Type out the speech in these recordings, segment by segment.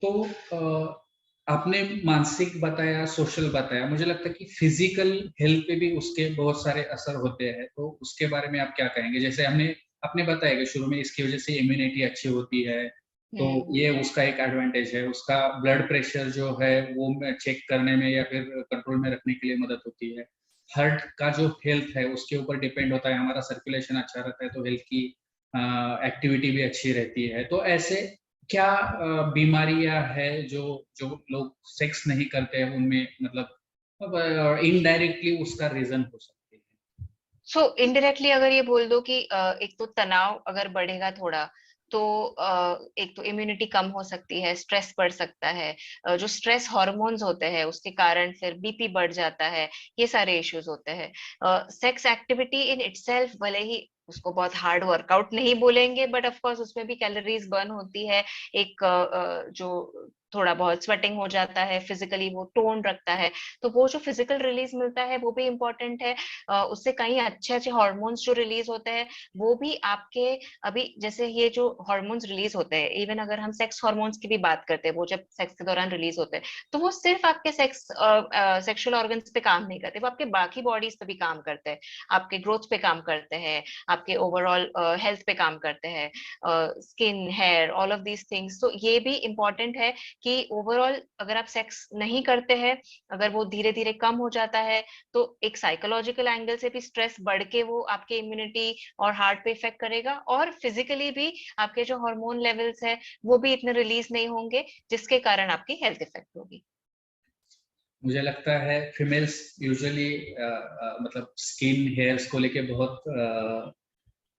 तो आपने मानसिक बताया, सोशल बताया, मुझे लगता है कि फिजिकल हेल्थ पे भी उसके बहुत सारे असर होते हैं, तो उसके बारे में आप क्या कहेंगे? जैसे आपने बताया कि शुरू में इसकी वजह से इम्यूनिटी अच्छी होती है, तो ये उसका एक एडवांटेज है। उसका ब्लड प्रेशर जो है वो चेक करने में या फिर कंट्रोल में रखने के लिए मदद होती है। हार्ट का जो हेल्थ है उसके ऊपर डिपेंड होता है, हमारा सर्कुलेशन अच्छा रहता है तो हेल्थ की एक्टिविटी भी अच्छी रहती है। तो ऐसे क्या बीमारियां है जो जो लोग सेक्स नहीं करते हैं उनमें, मतलब इनडायरेक्टली उसका रीजन हो सकती है? सो इनडायरेक्टली अगर ये बोल दो कि एक तो तनाव अगर बढ़ेगा थोड़ा, तो एक तो इम्यूनिटी कम हो सकती है, स्ट्रेस बढ़ सकता है। जो स्ट्रेस हार्मोन्स होते हैं उसके कारण फिर बीपी बढ़ जाता है। ये सारे इश्यूज होते हैं। सेक्स एक्टिविटी इन इटसेल्फ भले ही उसको बहुत हार्ड वर्कआउट नहीं बोलेंगे, बट ऑफ कोर्स उसमें भी कैलोरीज बर्न होती है। एक जो थोड़ा बहुत स्वेटिंग हो जाता है, फिजिकली वो टोन रखता है। तो वो जो फिजिकल रिलीज मिलता है वो भी इम्पोर्टेंट है। उससे कई अच्छे अच्छे हार्मोन्स जो रिलीज होते हैं वो भी आपके, अभी जैसे ये जो हार्मोन्स रिलीज होते हैं, इवन अगर हम सेक्स हार्मोन्स की भी बात करते हैं, वो जब सेक्स के दौरान रिलीज होते हैं तो वो सिर्फ आपके सेक्सुअल ऑर्गन्स पे काम नहीं करते, वो आपके बाकी बॉडीज पे भी काम करते हैं। आपके ग्रोथ पे काम करते हैं, आपके ओवरऑल हेल्थ पे काम करते हैं, skin, hair, all of these things. तो ये भी इम्पोर्टेंट है कि ओवरऑल अगर आप सेक्स नहीं करते हैं, अगर वो धीरे धीरे कम हो जाता है, तो एक साइकोलॉजिकल एंगल से भी स्ट्रेस बढ़ के वो आपके इम्यूनिटी और हार्ट पे इफेक्ट करेगा, और फिजिकली भी आपके जो हार्मोन लेवल्स है वो भी इतने रिलीज नहीं होंगे, जिसके कारण आपकी हेल्थ इफेक्ट होगी। मुझे लगता है फीमेल्स यूजुअली मतलब स्किन हेयर्स को लेके बहुत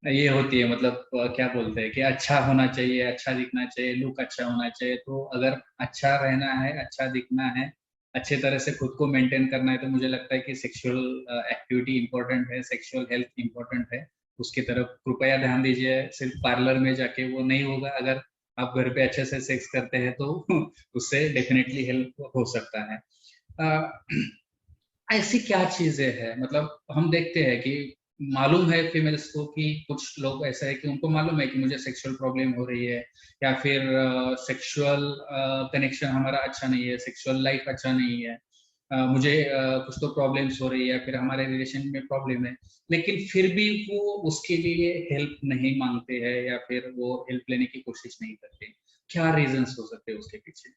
ये होती है, मतलब क्या बोलते हैं कि अच्छा होना चाहिए, अच्छा दिखना चाहिए, लुक अच्छा होना चाहिए। तो अगर अच्छा रहना है, अच्छा दिखना है, अच्छे तरह से खुद को मेंटेन करना है, तो मुझे लगता है कि सेक्सुअल एक्टिविटी इंपॉर्टेंट है, सेक्सुअल हेल्थ इंपॉर्टेंट है। उसकी तरफ कृपया ध्यान दीजिए। सिर्फ पार्लर में जाके वो नहीं होगा। अगर आप घर पे अच्छे से सेक्स करते हैं तो उससे डेफिनेटली हेल्प हो सकता है। ऐसी क्या चीजें हैं, मतलब हम देखते हैं कि मालूम है फीमेल्स को कि कुछ लोग ऐसा है कि उनको मालूम है कि मुझे सेक्सुअल प्रॉब्लम हो रही है, या फिर सेक्सुअल कनेक्शन हमारा अच्छा नहीं है, सेक्सुअल लाइफ अच्छा नहीं है, मुझे कुछ तो प्रॉब्लम्स हो रही है, फिर हमारे रिलेशन में प्रॉब्लम है, लेकिन फिर भी वो उसके लिए हेल्प नहीं मांगते हैं या फिर वो हेल्प लेने की कोशिश नहीं करते। क्या रीजंस हो सकते हैं उसके पीछे?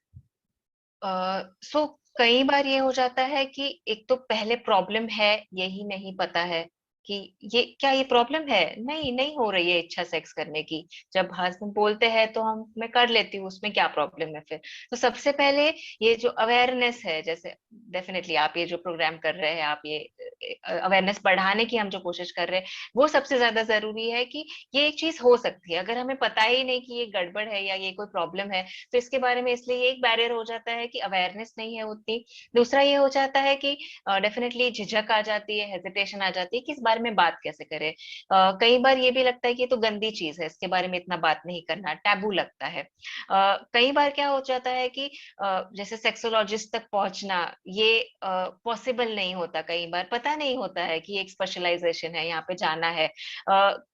सो कई बार ये हो जाता है कि एक तो पहले प्रॉब्लम है यही नहीं पता है कि ये क्या, ये प्रॉब्लम है, नहीं नहीं हो रही है इच्छा सेक्स करने की। जब हस्बैंड बोलते हैं तो हम मैं कर लेती हूँ, उसमें क्या प्रॉब्लम है फिर। तो सबसे पहले ये जो अवेयरनेस है, जैसे डेफिनेटली आप ये जो प्रोग्राम कर रहे हैं, आप ये अवेयरनेस बढ़ाने की हम जो कोशिश कर रहे हैं, वो सबसे ज्यादा जरूरी है कि ये एक चीज हो सकती है। अगर हमें पता ही नहीं कि ये गड़बड़ है या ये कोई प्रॉब्लम है, तो इसके बारे में इसलिए ये एक बैरियर हो जाता है कि अवेयरनेस नहीं है उतनी। दूसरा ये हो जाता है कि डेफिनेटली झिझक आ जाती है, हेजिटेशन आ जाती है कि इस बारे में बात कैसे करें। कई बार ये भी लगता है कि ये तो गंदी चीज है, इसके बारे में इतना बात नहीं करना, टैबू लगता है। कई बार क्या हो जाता है कि जैसे सेक्सोलॉजिस्ट तक पहुंचना ये पॉसिबल नहीं होता, कई बार पता नहीं होता है कि एक स्पेशलाइजेशन है, यहाँ पे जाना है।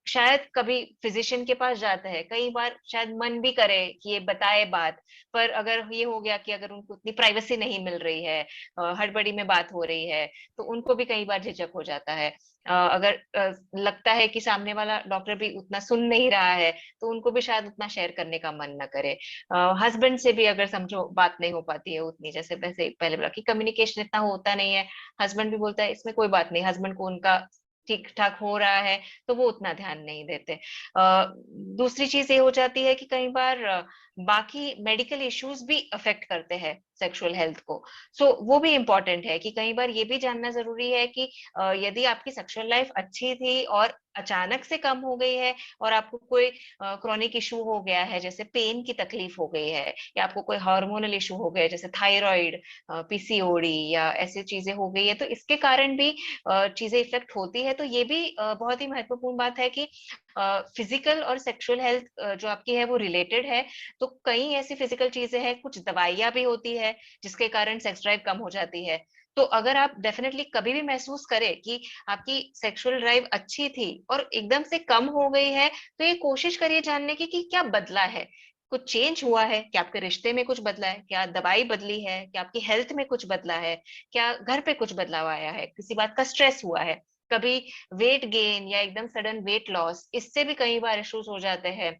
शायद कभी फिजिशियन के पास जाते हैं, कई बार शायद मन भी करे कि ये बताए बात, पर अगर ये हो गया कि अगर उनको उतनी प्राइवेसी नहीं मिल रही है, हड़बड़ी में बात हो रही है, तो उनको भी कई बार झिझक हो जाता है। अगर लगता है कि सामने वाला डॉक्टर भी उतना सुन नहीं रहा है, तो उनको भी शायद उतना शेयर करने का मन न करे। हस्बैंड से भी अगर समझो बात नहीं हो पाती है उतनी, जैसे वैसे पहले बोला कि कम्युनिकेशन इतना होता नहीं है, हस्बैंड भी बोलता है इसमें कोई बात नहीं, हस्बैंड को उनका ठीक ठाक हो रहा है, तो वो उतना ध्यान नहीं देते। दूसरी चीज ये हो जाती है कि कई बार बाकी मेडिकल इश्यूज भी अफेक्ट करते हैं सेक्सुअल हेल्थ को। सो वो भी इम्पोर्टेंट है कि कई बार ये भी जानना जरूरी है कि यदि आपकी सेक्सुअल लाइफ अच्छी थी और अचानक से कम हो गई है, और आपको कोई क्रॉनिक इशू हो गया है, जैसे पेन की तकलीफ हो गई है, या आपको कोई हार्मोनल इशू हो गया जैसे थायराइड, पीसीओडी या ऐसी चीजें हो गई है, तो इसके कारण भी चीजें इफेक्ट होती है। तो ये भी बहुत ही महत्वपूर्ण बात है कि फिजिकल और सेक्सुअल हेल्थ जो आपकी है वो रिलेटेड है। तो कई ऐसी फिजिकल चीजें हैं, कुछ दवाइयां भी होती है जिसके कारण सेक्स ड्राइव कम हो जाती है। तो अगर आप डेफिनेटली कभी भी महसूस करें कि आपकी सेक्सुअल ड्राइव अच्छी थी और एकदम से कम हो गई है, तो ये कोशिश करिए जानने की कि क्या बदला है, कुछ चेंज हुआ है, क्या आपके रिश्ते में कुछ बदला है, क्या दवाई बदली है, क्या आपकी हेल्थ में कुछ बदला है, क्या घर पे कुछ बदलाव आया है, किसी बात का स्ट्रेस हुआ है, कभी वेट गेन या एकदम सडन वेट लॉस, इससे भी कई बार इश्यूज हो जाते हैं।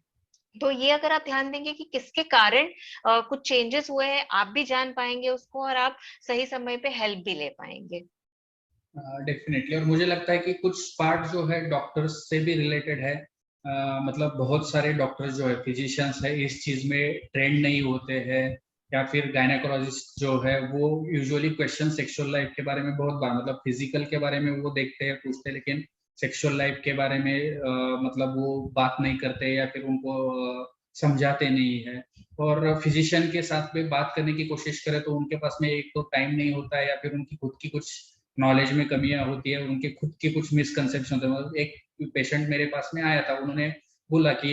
तो ये अगर आप ध्यान देंगे कि किसके कारण कुछ चेंजेस हुए हैं, आप भी जान पाएंगे उसको और आप सही समय पे हेल्प भी ले पाएंगे। डेफिनेटली। और मुझे लगता है कि कुछ पार्ट जो है डॉक्टर्स से भी रिलेटेड है। मतलब बहुत सारे डॉक्टर्स जो है, फिजिशियंस है, इस चीज में ट्रेंड नहीं होते हैं, या फिर गायनेकोलॉजिस्ट जो है वो यूजुअली क्वेश्चन सेक्सुअल लाइफ के बारे में बहुत बार, मतलब फिजिकल के बारे में वो देखते हैं, पूछते हैं, लेकिन सेक्सुअल लाइफ के बारे में मतलब वो बात नहीं करते या फिर उनको समझाते नहीं है। और फिजिशियन के साथ में बात करने की कोशिश करें तो उनके पास में एक तो टाइम नहीं होता है, या फिर उनकी खुद की कुछ नॉलेज में कमियां होती है, उनके खुद की कुछ मिसकंसेप्शन होते हैं। मतलब एक पेशेंट मेरे पास में आया था, उन्होंने बोला कि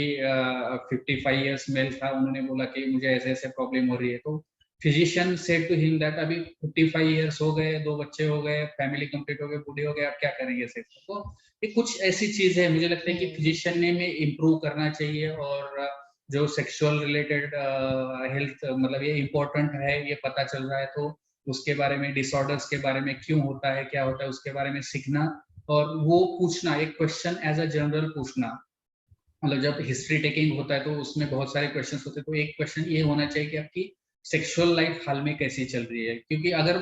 55 ईयर्स मेल था, उन्होंने बोला कि मुझे ऐसे ऐसे प्रॉब्लम हो रही है। तो physician said to him that अभी 55 ईयर्स हो गए, 2 बच्चे हो गए, फैमिली कंप्लीट हो गए, बूढ़े हो गए, आप क्या करेंगे सेक्स? तो ये कुछ ऐसी चीज है, मुझे लगता है कि फिजिशियन ने में इम्प्रूव करना चाहिए। और जो सेक्सुअल रिलेटेड हेल्थ, मतलब ये इम्पोर्टेंट है, ये पता चल रहा है, तो उसके बारे में, डिसऑर्डर्स के बारे में, क्यों होता है, क्या होता है, उसके बारे में सीखना। और वो पूछना, एक क्वेश्चन एज अ जनरल पूछना। मतलब जब हिस्ट्री टेकिंग होता है तो उसमें बहुत सारे क्वेश्चन होते हैं, तो एक क्वेश्चन ये होना चाहिए कि आपकी सेक्सुअल लाइफ हाल में कैसी चल रही है। क्योंकि अगर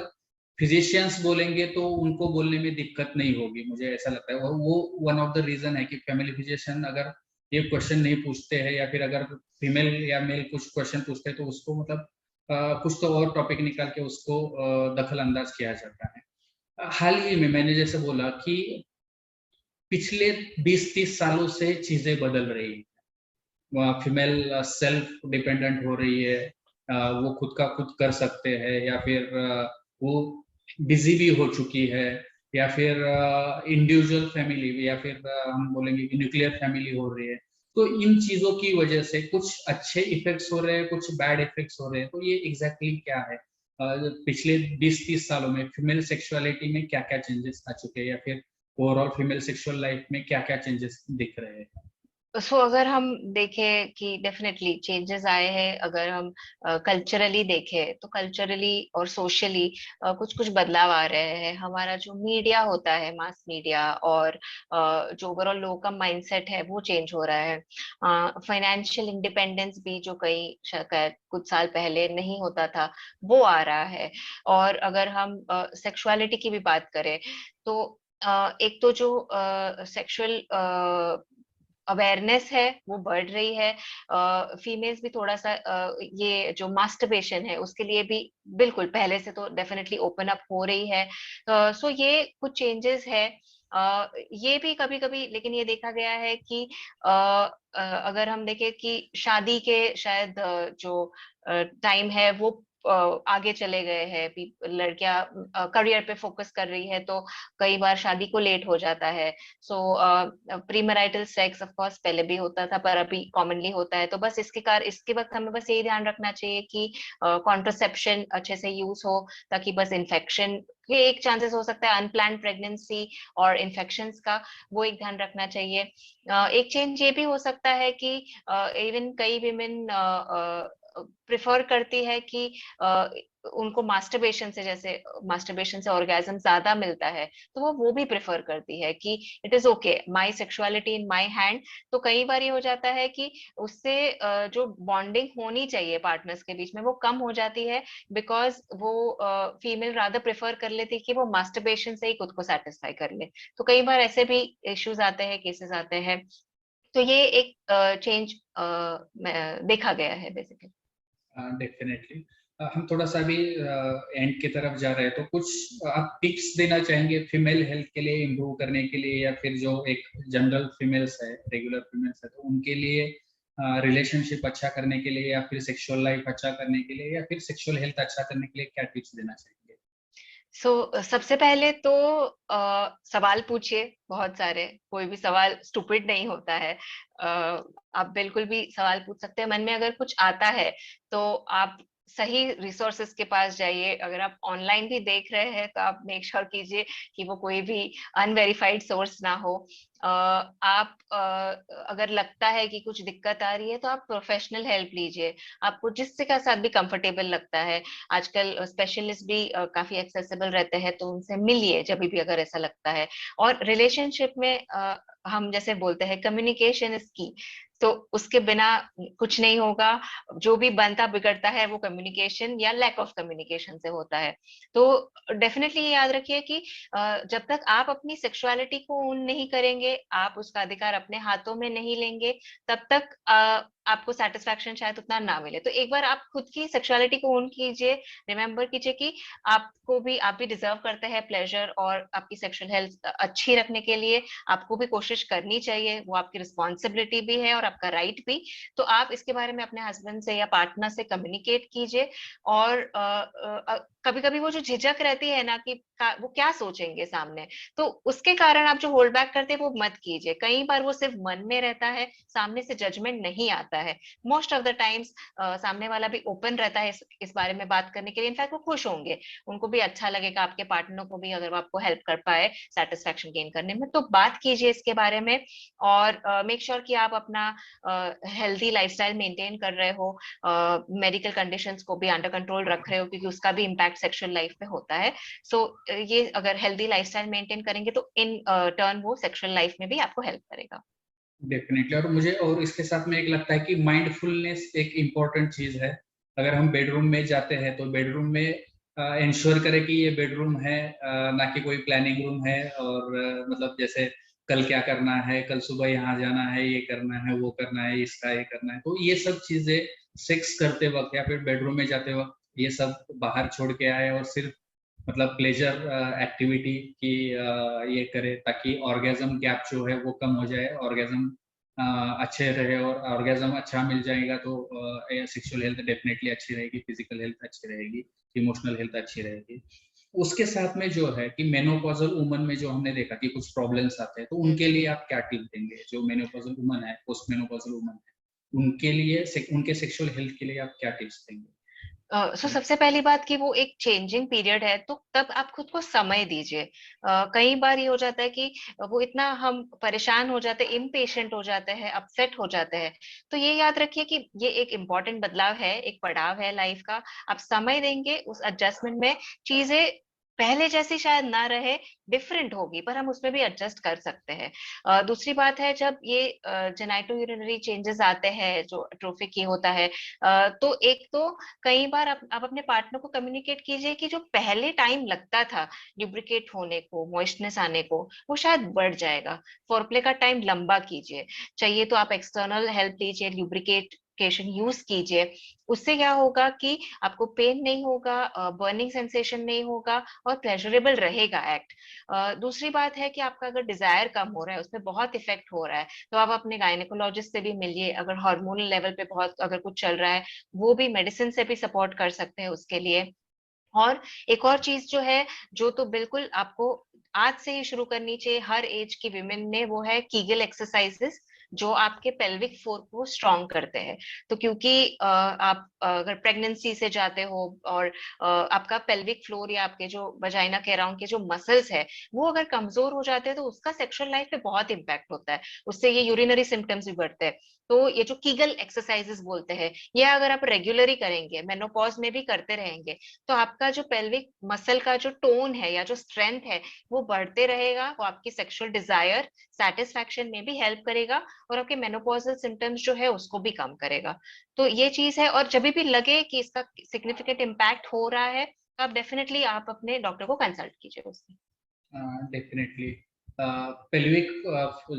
फिजिशियंस बोलेंगे तो उनको बोलने में दिक्कत नहीं होगी, मुझे ऐसा लगता है। और वो वन ऑफ द रीजन है कि फैमिली फिजिशियन अगर ये क्वेश्चन नहीं पूछते हैं, या फिर अगर फीमेल या मेल कुछ क्वेश्चन पूछते हैं, तो उसको मतलब कुछ तो और टॉपिक निकाल के उसको दखल अंदाज किया जाता है। हाल ही में मैंने जैसे बोला कि पिछले 20-30 सालों से चीजें बदल रही है। फीमेल सेल्फ डिपेंडेंट हो रही है, वो खुद का खुद कर सकते हैं, या फिर वो बिजी भी हो चुकी है, या फिर इंडिविजुअल फैमिली, या फिर हम बोलेंगे कि न्यूक्लियर फैमिली हो रही है। तो इन चीजों की वजह से कुछ अच्छे इफेक्ट्स हो रहे हैं, कुछ बैड इफेक्ट्स हो रहे हैं। तो ये एग्जैक्टली क्या है? पिछले 20-30 सालों में फीमेल सेक्सुअलिटी में क्या क्या चेंजेस आ चुके हैं, या फिर ओवरऑल फीमेल सेक्सुअल लाइफ में क्या क्या चेंजेस दिख रहे हैं? सो अगर हम देखें कि डेफिनेटली चेंजेस आए हैं, अगर हम कल्चरली देखें तो कल्चरली और सोशली कुछ कुछ बदलाव आ रहे हैं। हमारा जो मीडिया होता है, मास मीडिया, और जो ओवरऑल लोगों का माइंडसेट है वो चेंज हो रहा है। फाइनेंशियल इंडिपेंडेंस भी जो कई शायद कुछ साल पहले नहीं होता था, वो आ रहा है। और अगर हम सेक्सुअलिटी की भी बात करें तो एक तो जो सेक्सुअल अवेयरनेस है वो बढ़ रही है। फीमेल्स भी थोड़ा सा ये जो मास्टरबेशन है उसके लिए भी बिल्कुल पहले से तो डेफिनेटली ओपन अप हो रही है। सो ये कुछ चेंजेस है। ये भी कभी कभी लेकिन ये देखा गया है कि अगर हम देखें कि शादी के शायद जो टाइम है वो आगे चले गए हैं। लड़कियां करियर पे फोकस कर रही है तो कई बार शादी को लेट हो जाता है। सो प्रीमैरिटल सेक्स ऑफ कोर्स पहले भी होता था पर अभी कॉमनली होता है। तो बस इसके वक्त हमें बस यही ध्यान रखना चाहिए कि कॉन्ट्रासेप्शन अच्छे से यूज हो, ताकि बस इन्फेक्शन के एक चांसेस हो सकता है अनप्लान्ड प्रेगनेंसी और इन्फेक्शंस का, वो एक ध्यान रखना चाहिए। एक चेंज ये भी हो सकता है कि इवन कई विमेन प्रिफर करती है कि उनको मास्टरबेशन से, जैसे मास्टरबेशन से ऑर्गेजम ज्यादा मिलता है, तो वो भी प्रेफर करती है कि it is okay, my sexuality in my hand. तो कई बार ये हो जाता है कि उससे जो बॉन्डिंग होनी चाहिए पार्टनर्स के बीच में वो कम हो जाती है, बिकॉज वो फीमेल रादर प्रेफर कर लेती है कि वो मास्टरबेशन से ही खुद को सेटिस्फाई कर ले। तो कई बार ऐसे भी इश्यूज आते हैं, केसेस आते हैं। तो ये एक चेंज देखा गया है बेसिकली। डेफिनेटली। हम थोड़ा सा भी एंड की तरफ जा रहे हैं, तो कुछ आप टिप्स देना चाहेंगे फीमेल हेल्थ के लिए इम्प्रूव करने के लिए, या फिर जो एक जनरल फीमेल्स है, रेगुलर फीमेल्स है, तो उनके लिए रिलेशनशिप अच्छा करने के लिए, या फिर सेक्सुअल लाइफ अच्छा करने के लिए, या फिर सेक्सुअल हेल्थ अच्छा करने के लिए क्या टिप्स देना चाहेंगे? सबसे पहले तो सवाल पूछिए बहुत सारे। कोई भी सवाल स्टूपिड नहीं होता है। आप बिल्कुल भी सवाल पूछ सकते हैं। मन में अगर कुछ आता है तो आप सही रिसोर्सेज के पास जाइए। अगर आप ऑनलाइन भी देख रहे हैं तो आप मेक श्योर कीजिए कि वो कोई भी अनवेरिफाइड सोर्स ना हो। आप अगर लगता है कि कुछ दिक्कत आ रही है तो आप प्रोफेशनल हेल्प लीजिए, आपको जिससे का साथ भी कंफर्टेबल लगता है। आजकल स्पेशलिस्ट भी काफी एक्सेसिबल रहते हैं, तो उनसे मिलिए जब भी अगर ऐसा लगता है। और रिलेशनशिप में हम जैसे बोलते हैं कम्युनिकेशन इज की, तो उसके बिना कुछ नहीं होगा। जो भी बनता बिगड़ता है वो कम्युनिकेशन या लैक ऑफ कम्युनिकेशन से होता है। तो डेफिनेटली ये याद रखिए कि जब तक आप अपनी सेक्सुअलिटी को ओन नहीं करेंगे, आप उसका अधिकार अपने हाथों में नहीं लेंगे, तब तक आपको सेटिस्फैक्शन शायद उतना ना मिले। तो एक बार आप खुद की सेक्सुअलिटी को ओन कीजिए, रिमेम्बर कीजिए कि आप भी डिजर्व करते हैं प्लेजर, और आपकी सेक्सुअल हेल्थ अच्छी रखने के लिए आपको भी कोशिश करनी चाहिए, वो आपकी रिस्पॉन्सिबिलिटी भी है और आपका राइट भी। तो आप इसके बारे में अपने हस्बैंड से या पार्टनर से कम्युनिकेट कीजिए। और कभी कभी वो जो झिझक रहती है ना कि वो क्या सोचेंगे सामने, तो उसके कारण आप जो होल्ड बैक करते हैं वो मत कीजिए। कई बार वो सिर्फ मन में रहता है, सामने से जजमेंट नहीं आता है। मोस्ट ऑफ द टाइम्स सामने वाला भी ओपन रहता है इस बारे में बात करने के लिए। इनफैक्ट वो खुश होंगे, उनको भी अच्छा लगेगा, आपके पार्टनर को भी, अगर वो आपको हेल्प कर पाए सेटिस्फैक्शन गेन करने में। तो बात कीजिए इसके बारे में, और मेक श्योर कि आप अपना हेल्दी लाइफस्टाइल मेंटेन कर रहे हो, मेडिकल कंडीशंस को भी अंडर कंट्रोल रख रहे हो, क्योंकि उसका भी इम्पैक्ट सेक्सुअल लाइफ पे होता है। सो ये अगर हेल्दी लाइफस्टाइल मेंटेन करेंगे तो इन टर्न वो सेक्सुअल लाइफ में भी आपको हेल्प करेगा। डेफिनेटली। और मुझे और इसके साथ में एक लगता है कि माइंडफुलनेस एक इम्पॉर्टेंट चीज है। अगर हम बेडरूम में जाते हैं तो बेडरूम में इंश्योर करें कि ये बेडरूम है, ना कि कोई प्लानिंग रूम है। और मतलब जैसे कल क्या करना है, कल सुबह यहाँ जाना है, ये करना है, वो करना है, इसका ये करना है। तो ये सब चीजें सेक्स करते वक्त या फिर बेडरूम में जाते वक्त ये सब बाहर छोड़ के आए और सिर्फ मतलब प्लेजर एक्टिविटी की ये करे, ताकि ऑर्गेजम गैप जो है वो कम हो जाए, ऑर्गेजम अच्छे रहे। और ऑर्गेजम अच्छा मिल जाएगा तो सेक्सुअल हेल्थ डेफिनेटली अच्छी रहेगी, फिजिकल हेल्थ अच्छी रहेगी, इमोशनल हेल्थ अच्छी रहेगी। उसके साथ में जो है कि मेनोपॉजल वुमन में जो हमने देखा कि कुछ प्रॉब्लम्स आते हैं, तो उनके लिए आप क्या टिप देंगे? जो मेनोपॉजल वुमन है, पोस्ट मेनोपॉजल वुमन है, उनके लिए उनके सेक्सुअल हेल्थ के लिए आप क्या टिप्स देंगे? सबसे पहली बात कि वो एक चेंजिंग पीरियड है, तो तब आप खुद को समय दीजिए। कई बार ये हो जाता है कि वो इतना हम परेशान हो जाते हैं, इम्पेशेंट हो जाते हैं, अपसेट हो जाते हैं। तो ये याद रखिए कि ये एक इम्पॉर्टेंट बदलाव है, एक पड़ाव है लाइफ का। आप समय देंगे उस एडजस्टमेंट में, चीजें पहले जैसी शायद ना रहे, डिफरेंट होगी, पर हम उसमें भी एडजस्ट कर सकते हैं। दूसरी बात है, जब ये जेनाइटो यूरिनरी चेंजेस आते हैं, जो ट्रोफिक ये होता है, तो एक तो कई बार आप अपने पार्टनर को कम्युनिकेट कीजिए कि जो पहले टाइम लगता था ल्यूब्रिकेट होने को, मॉइस्चनेस आने को, वो शायद बढ़ जाएगा। फोरप्ले का टाइम लंबा कीजिए, चाहिए तो आप एक्सटर्नल हेल्प लीजिए, ल्यूब्रिकेशन यूज कीजिए। उससे क्या होगा कि आपको पेन नहीं होगा, बर्निंग सेंसेशन नहीं होगा, और प्लेजरेबल रहेगा एक्ट। दूसरी बात है कि आपका अगर डिजायर कम हो रहा है, उसमें बहुत इफेक्ट हो रहा है, तो आप अपने गायनेकोलॉजिस्ट से भी मिलिए। अगर हार्मोनल लेवल पे बहुत अगर कुछ चल रहा है, वो भी मेडिसिन से भी सपोर्ट कर सकते हैं उसके लिए। और एक और चीज जो है, जो तो बिल्कुल आपको आज से ही शुरू करनी चाहिए हर एज की विमेन ने, वो है कीगल एक्सरसाइजेस, जो आपके पेल्विक फ्लोर को स्ट्रॉन्ग करते हैं। तो क्योंकि आप अगर प्रेगनेंसी से जाते हो, और आपका पेल्विक फ्लोर या आपके जो वजाइना के अराउंड के जो मसल्स है, वो अगर कमजोर हो जाते हैं, तो उसका सेक्सुअल लाइफ पे बहुत इंपैक्ट होता है। उससे ये यूरिनरी सिम्टम्स भी बढ़ते हैं। तो ये जो कीगल एक्सरसाइजेस बोलते हैं, ये अगर आप रेगुलरली करेंगे, मेनोपॉज में भी करते रहेंगे, तो आपका जो पेल्विक मसल का जो टोन है या जो स्ट्रेंथ है, वो बढ़ते रहेगा। वो आपकी सेक्सुअल डिजायर सेटिस्फैक्शन में भी हेल्प करेगा, और आपके मेनोपॉजल सिम्टम्स जो है उसको भी कम करेगा। तो ये चीज है। और जब भी लगे कि इसका सिग्निफिकेंट इम्पैक्ट हो रहा है, तो आप डेफिनेटली आप अपने डॉक्टर को कंसल्ट कीजिए उससे। डेफिनेटली। पेल्विक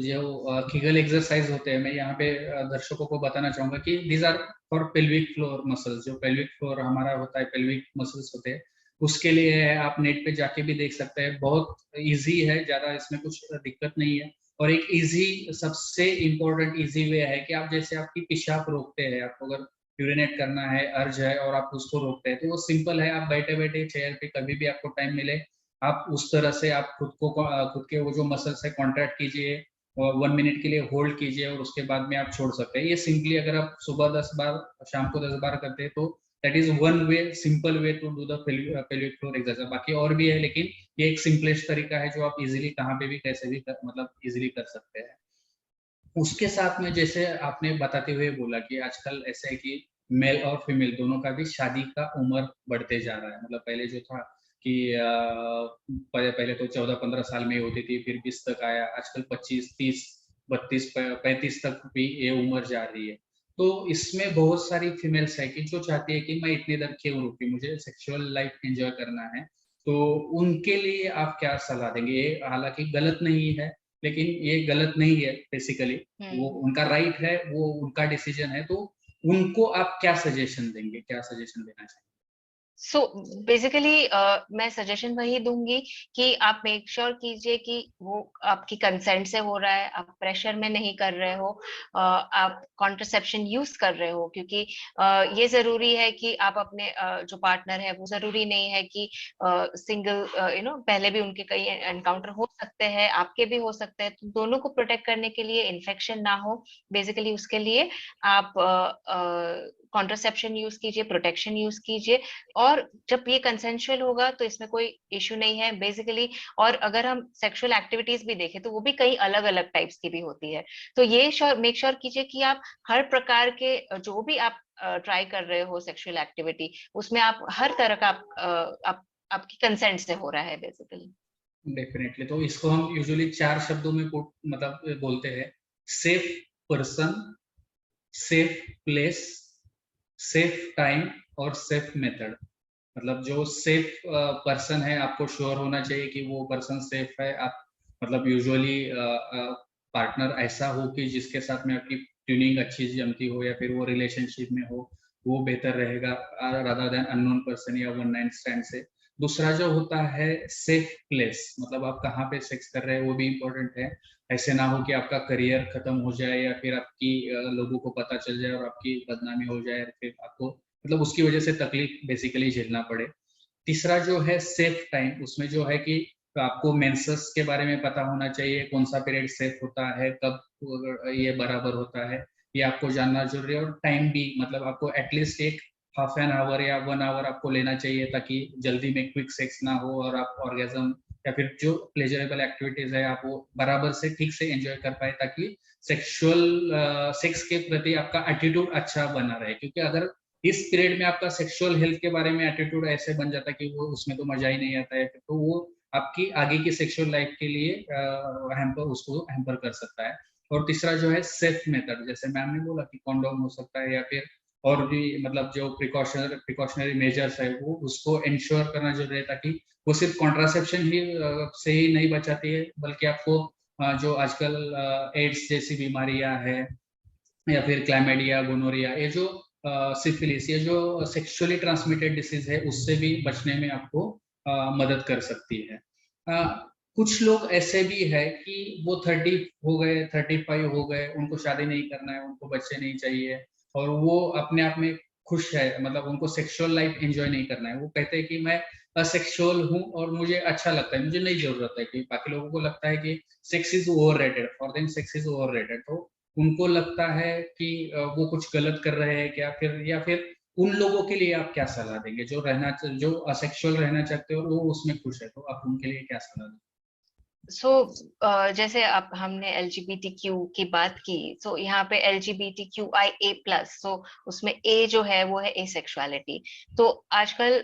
जो कीगल एक्सरसाइज होते हैं, मैं यहाँ पे दर्शकों को बताना चाहूंगा कि these are for pelvic floor muscles. जो पेल्विक फ्लोर हमारा होता है, पेल्विक मसल्स होते हैं, उसके लिए है। आप नेट पे जाके भी देख सकते हैं, बहुत इजी है, ज्यादा इसमें कुछ दिक्कत नहीं है। और एक इजी, सबसे इम्पोर्टेंट इजी वे है कि आप जैसे आपकी पेशाब रोकते हैं, आपको अगर यूरिनेट करना है, अर्ज है और आप उसको रोकते हैं, तो वो सिंपल है। आप बैठे बैठे चेयर पे कभी भी आपको टाइम मिले, आप उस तरह से आप खुद के वो जो मसल्स है कॉन्ट्रैक्ट कीजिए, और 1 मिनट के लिए होल्ड कीजिए, और उसके बाद में आप छोड़ सकते हैं। ये सिंपली अगर आप सुबह 10 बार, शाम को 10 बार करते हैं, तो that is one way, simple way to do the pelvic floor exercise. बाकी और भी है, लेकिन ये एक सिंपलेस्ट तरीका है जो आप इजीली कहाँ पे भी कैसे भी मतलब इजीली कर सकते हैं। उसके साथ में जैसे आपने बताते हुए बोला कि आजकल ऐसा है कि मेल और फीमेल दोनों का भी शादी का उम्र बढ़ते जा रहा है। मतलब पहले जो था कि पहले तो 14-15 साल में ही होती थी, फिर 20 तक आया, आजकल 25, 30, 32, 35 तक भी ये उम्र जा रही है। तो इसमें बहुत सारी फीमेल्स है कि जो चाहती है कि मैं इतनी देर क्यों रुकी, मुझे सेक्सुअल लाइफ एंजॉय करना है। तो उनके लिए आप क्या सलाह देंगे? ये हालाँकि गलत नहीं है, लेकिन ये गलत नहीं है बेसिकली, वो उनका राइट है, वो उनका डिसीजन है, तो उनको आप क्या सजेशन देंगे? क्या सजेशन देना चाहेंगे? सो बेसिकली मैं सजेशन वही दूंगी कि आप मेक श्योर कीजिए कि वो आपकी कंसेंट से हो रहा है, आप प्रेशर में नहीं कर रहे हो, आप कॉन्ट्रासेप्शन यूज कर रहे हो, क्योंकि ये जरूरी है कि आप अपने जो पार्टनर है वो जरूरी नहीं है कि सिंगल पहले भी उनके कई एनकाउंटर हो सकते हैं, आपके भी हो सकते हैं, तो दोनों को प्रोटेक्ट करने के लिए, इन्फेक्शन ना हो बेसिकली उसके लिए आप कॉन्ट्रासेप्शन यूज कीजिए, प्रोटेक्शन यूज कीजिए। और जब ये कंसेंशुअल होगा तो इसमें कोई इश्यू नहीं है बेसिकली। और अगर हम सेक्सुअल एक्टिविटीज भी देखें तो वो भी कई अलग अलग टाइप्स की भी होती है। तो ये मेक श्योर कीजिए कि आप हर प्रकार के जो भी आप ट्राई कर रहे हो सेक्सुअल एक्टिविटी, उसमें आप हर तरह का आपकी कंसेंट से हो रहा है बेसिकली। डेफिनेटली, तो इसको हम यूजुअली 4 शब्दों में मतलब बोलते हैं, safe person, safe place, safe time और सेफ मेथड। मतलब जो सेफ पर्सन है, आपको श्योर होना चाहिए कि वो पर्सन सेफ है। आप मतलब यूजुअली पार्टनर ऐसा हो कि जिसके साथ में आपकी ट्यूनिंग अच्छी जमती हो, या फिर वो रिलेशनशिप में हो, वो बेहतर रहेगा रादर देन अननोन पर्सन या वन नाइट स्टैंड से। दूसरा जो होता है सेफ प्लेस, मतलब आप कहाँ पे सेक्स कर रहे हैं वो भी इम्पोर्टेंट है। ऐसे ना हो कि आपका करियर खत्म हो जाए, या फिर आपकी लोगों को पता चल जाए और आपकी बदनामी हो जाए, फिर आपको मतलब उसकी वजह से तकलीफ बेसिकली झेलना पड़े। तीसरा जो है सेफ टाइम, उसमें जो है कि आपको मेंसेस के बारे में पता होना चाहिए, कौन सा पीरियड सेफ होता है, कब ये बराबर होता है, ये आपको जानना जरूरी है। और टाइम भी, मतलब आपको एटलीस्ट एक हाफ एन आवर या 1 आवर आपको लेना चाहिए, ताकि जल्दी में क्विक सेक्स ना हो और आप ऑर्गेजम या फिर जो प्लेजरेबल एक्टिविटीज है आप वो बराबर से ठीक से एंजॉय कर पाए, ताकि सेक्सुअल सेक्स के प्रति आपका एटीट्यूड अच्छा बना रहे। क्योंकि अगर इस पीरियड में आपका सेक्सुअल हेल्थ के बारे में एटीट्यूड ऐसे बन जाता है कि वो उसमें तो मजा ही नहीं आता है, तो वो आपकी आगे की सेक्सुअल लाइफ के लिए हैम्पर कर सकता है। और तीसरा जो है सेफ मेथड, जैसे मैम ने बोला कि कॉन्डोम हो सकता है, या फिर और भी मतलब जो प्रिकॉशनरी मेजर्स है वो उसको इंश्योर करना जरूरी है, ताकि वो सिर्फ कॉन्ट्रासेप्शन ही से ही नहीं बचाती है, बल्कि आपको जो आजकल एड्स जैसी बीमारियां है, या फिर क्लैमिडिया, गोनोरिया, ये जो सिफिलिस, ये जो सेक्सुअली ट्रांसमिटेड डिसीज है, उससे भी बचने में आपको मदद कर सकती है। कुछ लोग ऐसे भी है कि वो 30 हो गए, 35 हो गए, उनको शादी नहीं करना है, उनको बच्चे नहीं चाहिए, और वो अपने आप में खुश है, मतलब उनको सेक्सुअल लाइफ एंजॉय नहीं करना है। वो कहते हैं कि मैं असेक्सुअल हूँ और मुझे अच्छा लगता है, मुझे नहीं जरूरत है। कि बाकी लोगों को लगता है कि sex is overrated, for them sex is overrated, तो उनको लगता है कि वो कुछ गलत कर रहे हैं क्या, फिर या फिर उन लोगों के लिए आप क्या सलाह देंगे जो असेक्सुअल रहना चाहते हो और वो उसमें खुश है, तो आप उनके लिए क्या सलाह देंगे? सो जैसे अब हमने LGBTQ की बात की, सो यहाँ पे LGBTQIA+, सो उसमें ए जो है वो है एसेक्सुअलिटी। तो आजकल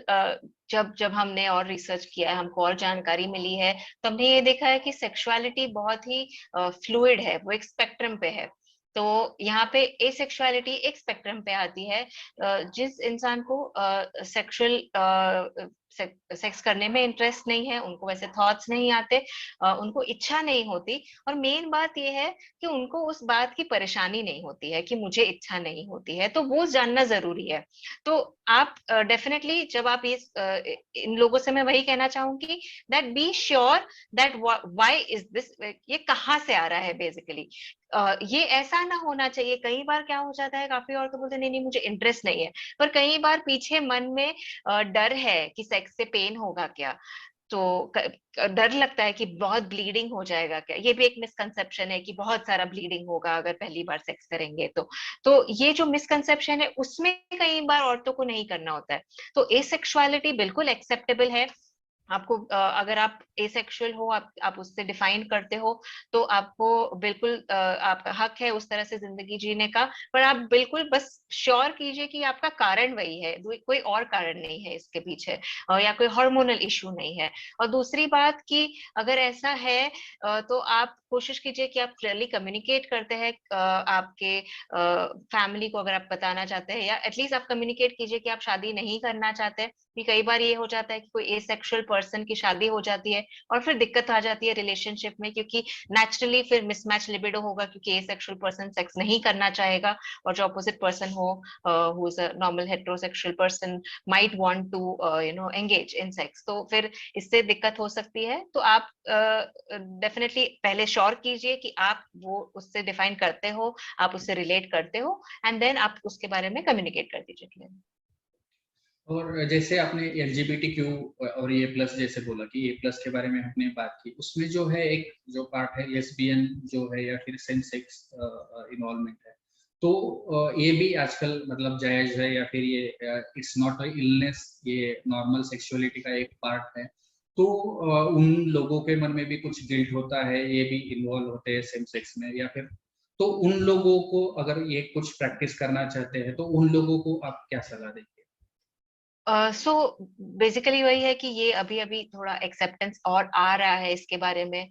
जब जब हमने और रिसर्च किया है, हमको और जानकारी मिली है, तो हमने ये देखा है कि सेक्सुअलिटी बहुत ही फ्लूइड है, वो एक स्पेक्ट्रम पे है। तो यहाँ पे एसेक्सुअलिटी एक स्पेक्ट्रम पे आती है। जिस इंसान को सेक्सुअल सेक्स करने में इंटरेस्ट नहीं है, उनको वैसे थॉट्स नहीं आते, उनको इच्छा नहीं होती, और मेन बात यह है कि उनको उस बात की परेशानी नहीं होती है कि मुझे इच्छा नहीं होती है, तो वो जानना जरूरी है। तो आप डेफिनेटली जब आप ये इन लोगों से मैं वही कहना चाहूंगी that be sure that why is this, ये कहाँ से आ रहा है बेसिकली। ये ऐसा ना होना चाहिए। कई बार क्या हो जाता है, काफी औरतें बोलते नहीं नहीं मुझे इंटरेस्ट नहीं है, पर कई बार पीछे मन में डर है कि सेक्स से पेन होगा क्या, तो डर लगता है कि बहुत ब्लीडिंग हो जाएगा क्या। ये भी एक मिसकंसेप्शन है कि बहुत सारा ब्लीडिंग होगा अगर पहली बार सेक्स करेंगे तो ये जो मिसकंसेप्शन है उसमें कई बार औरतों को नहीं करना होता है। तो एसेक्सुअलिटी बिल्कुल एक्सेप्टेबल है। आपको अगर आप एसेक्सुअल हो, आप उससे डिफाइन करते हो, तो आपको बिल्कुल आपका हक है उस तरह से जिंदगी जीने का। पर आप बिल्कुल बस श्योर कीजिए कि आपका कारण वही है, कोई और कारण नहीं है इसके पीछे, या कोई हार्मोनल इशू नहीं है। और दूसरी बात कि अगर ऐसा है तो आप कोशिश कीजिए कि आप क्लियरली कम्युनिकेट करते हैं आपके फैमिली को, अगर आप बताना चाहते हैं, या एटलीस्ट आप कम्युनिकेट कीजिए कि आप शादी नहीं करना चाहते। कि कई बार ये हो जाता है कि कोई एसेक्सुअल पर्सन की शादी हो जाती है और फिर दिक्कत आ जाती है रिलेशनशिप में, क्योंकि नेचुरली फिर मिसमैच लिबिडो होगा, क्योंकि एसेक्सुअल पर्सन सेक्स नहीं करना चाहेगा और जो अपोजिट पर्सन हो, who is a normal heterosexual person, might want to engage in sex. तो फिर इससे दिक्कत हो सकती है। तो आप डेफिनेटली पहले श्योर कीजिए कि आप वो उससे डिफाइन करते हो, आप उससे रिलेट करते हो, एंड देन आप उसके बारे में कम्युनिकेट कर दीजिए। और जैसे आपने एलजीबीटीक्यू और ए प्लस जैसे बोला कि ए प्लस के बारे में हमने बात की, उसमें जो है एक जो पार्ट है लेस्बियन जो है या फिर सेम सेक्स इन्वॉल्वमेंट है, तो ये भी आजकल मतलब जायज है या फिर ये इट्स नॉट अ इलनेस, ये नॉर्मल सेक्सुअलिटी का एक पार्ट है। तो उन लोगों के मन में भी कुछ गिल्ट होता है, ये भी इन्वॉल्व होते हैं सेम सेक्स में या फिर, तो उन लोगों को अगर ये कुछ प्रैक्टिस करना चाहते हैं तो उन लोगों को आप क्या सलाह देंगे? सो बेसिकली वही है कि ये अभी अभी थोड़ा एक्सेप्टेंस और आ रहा है इसके बारे में।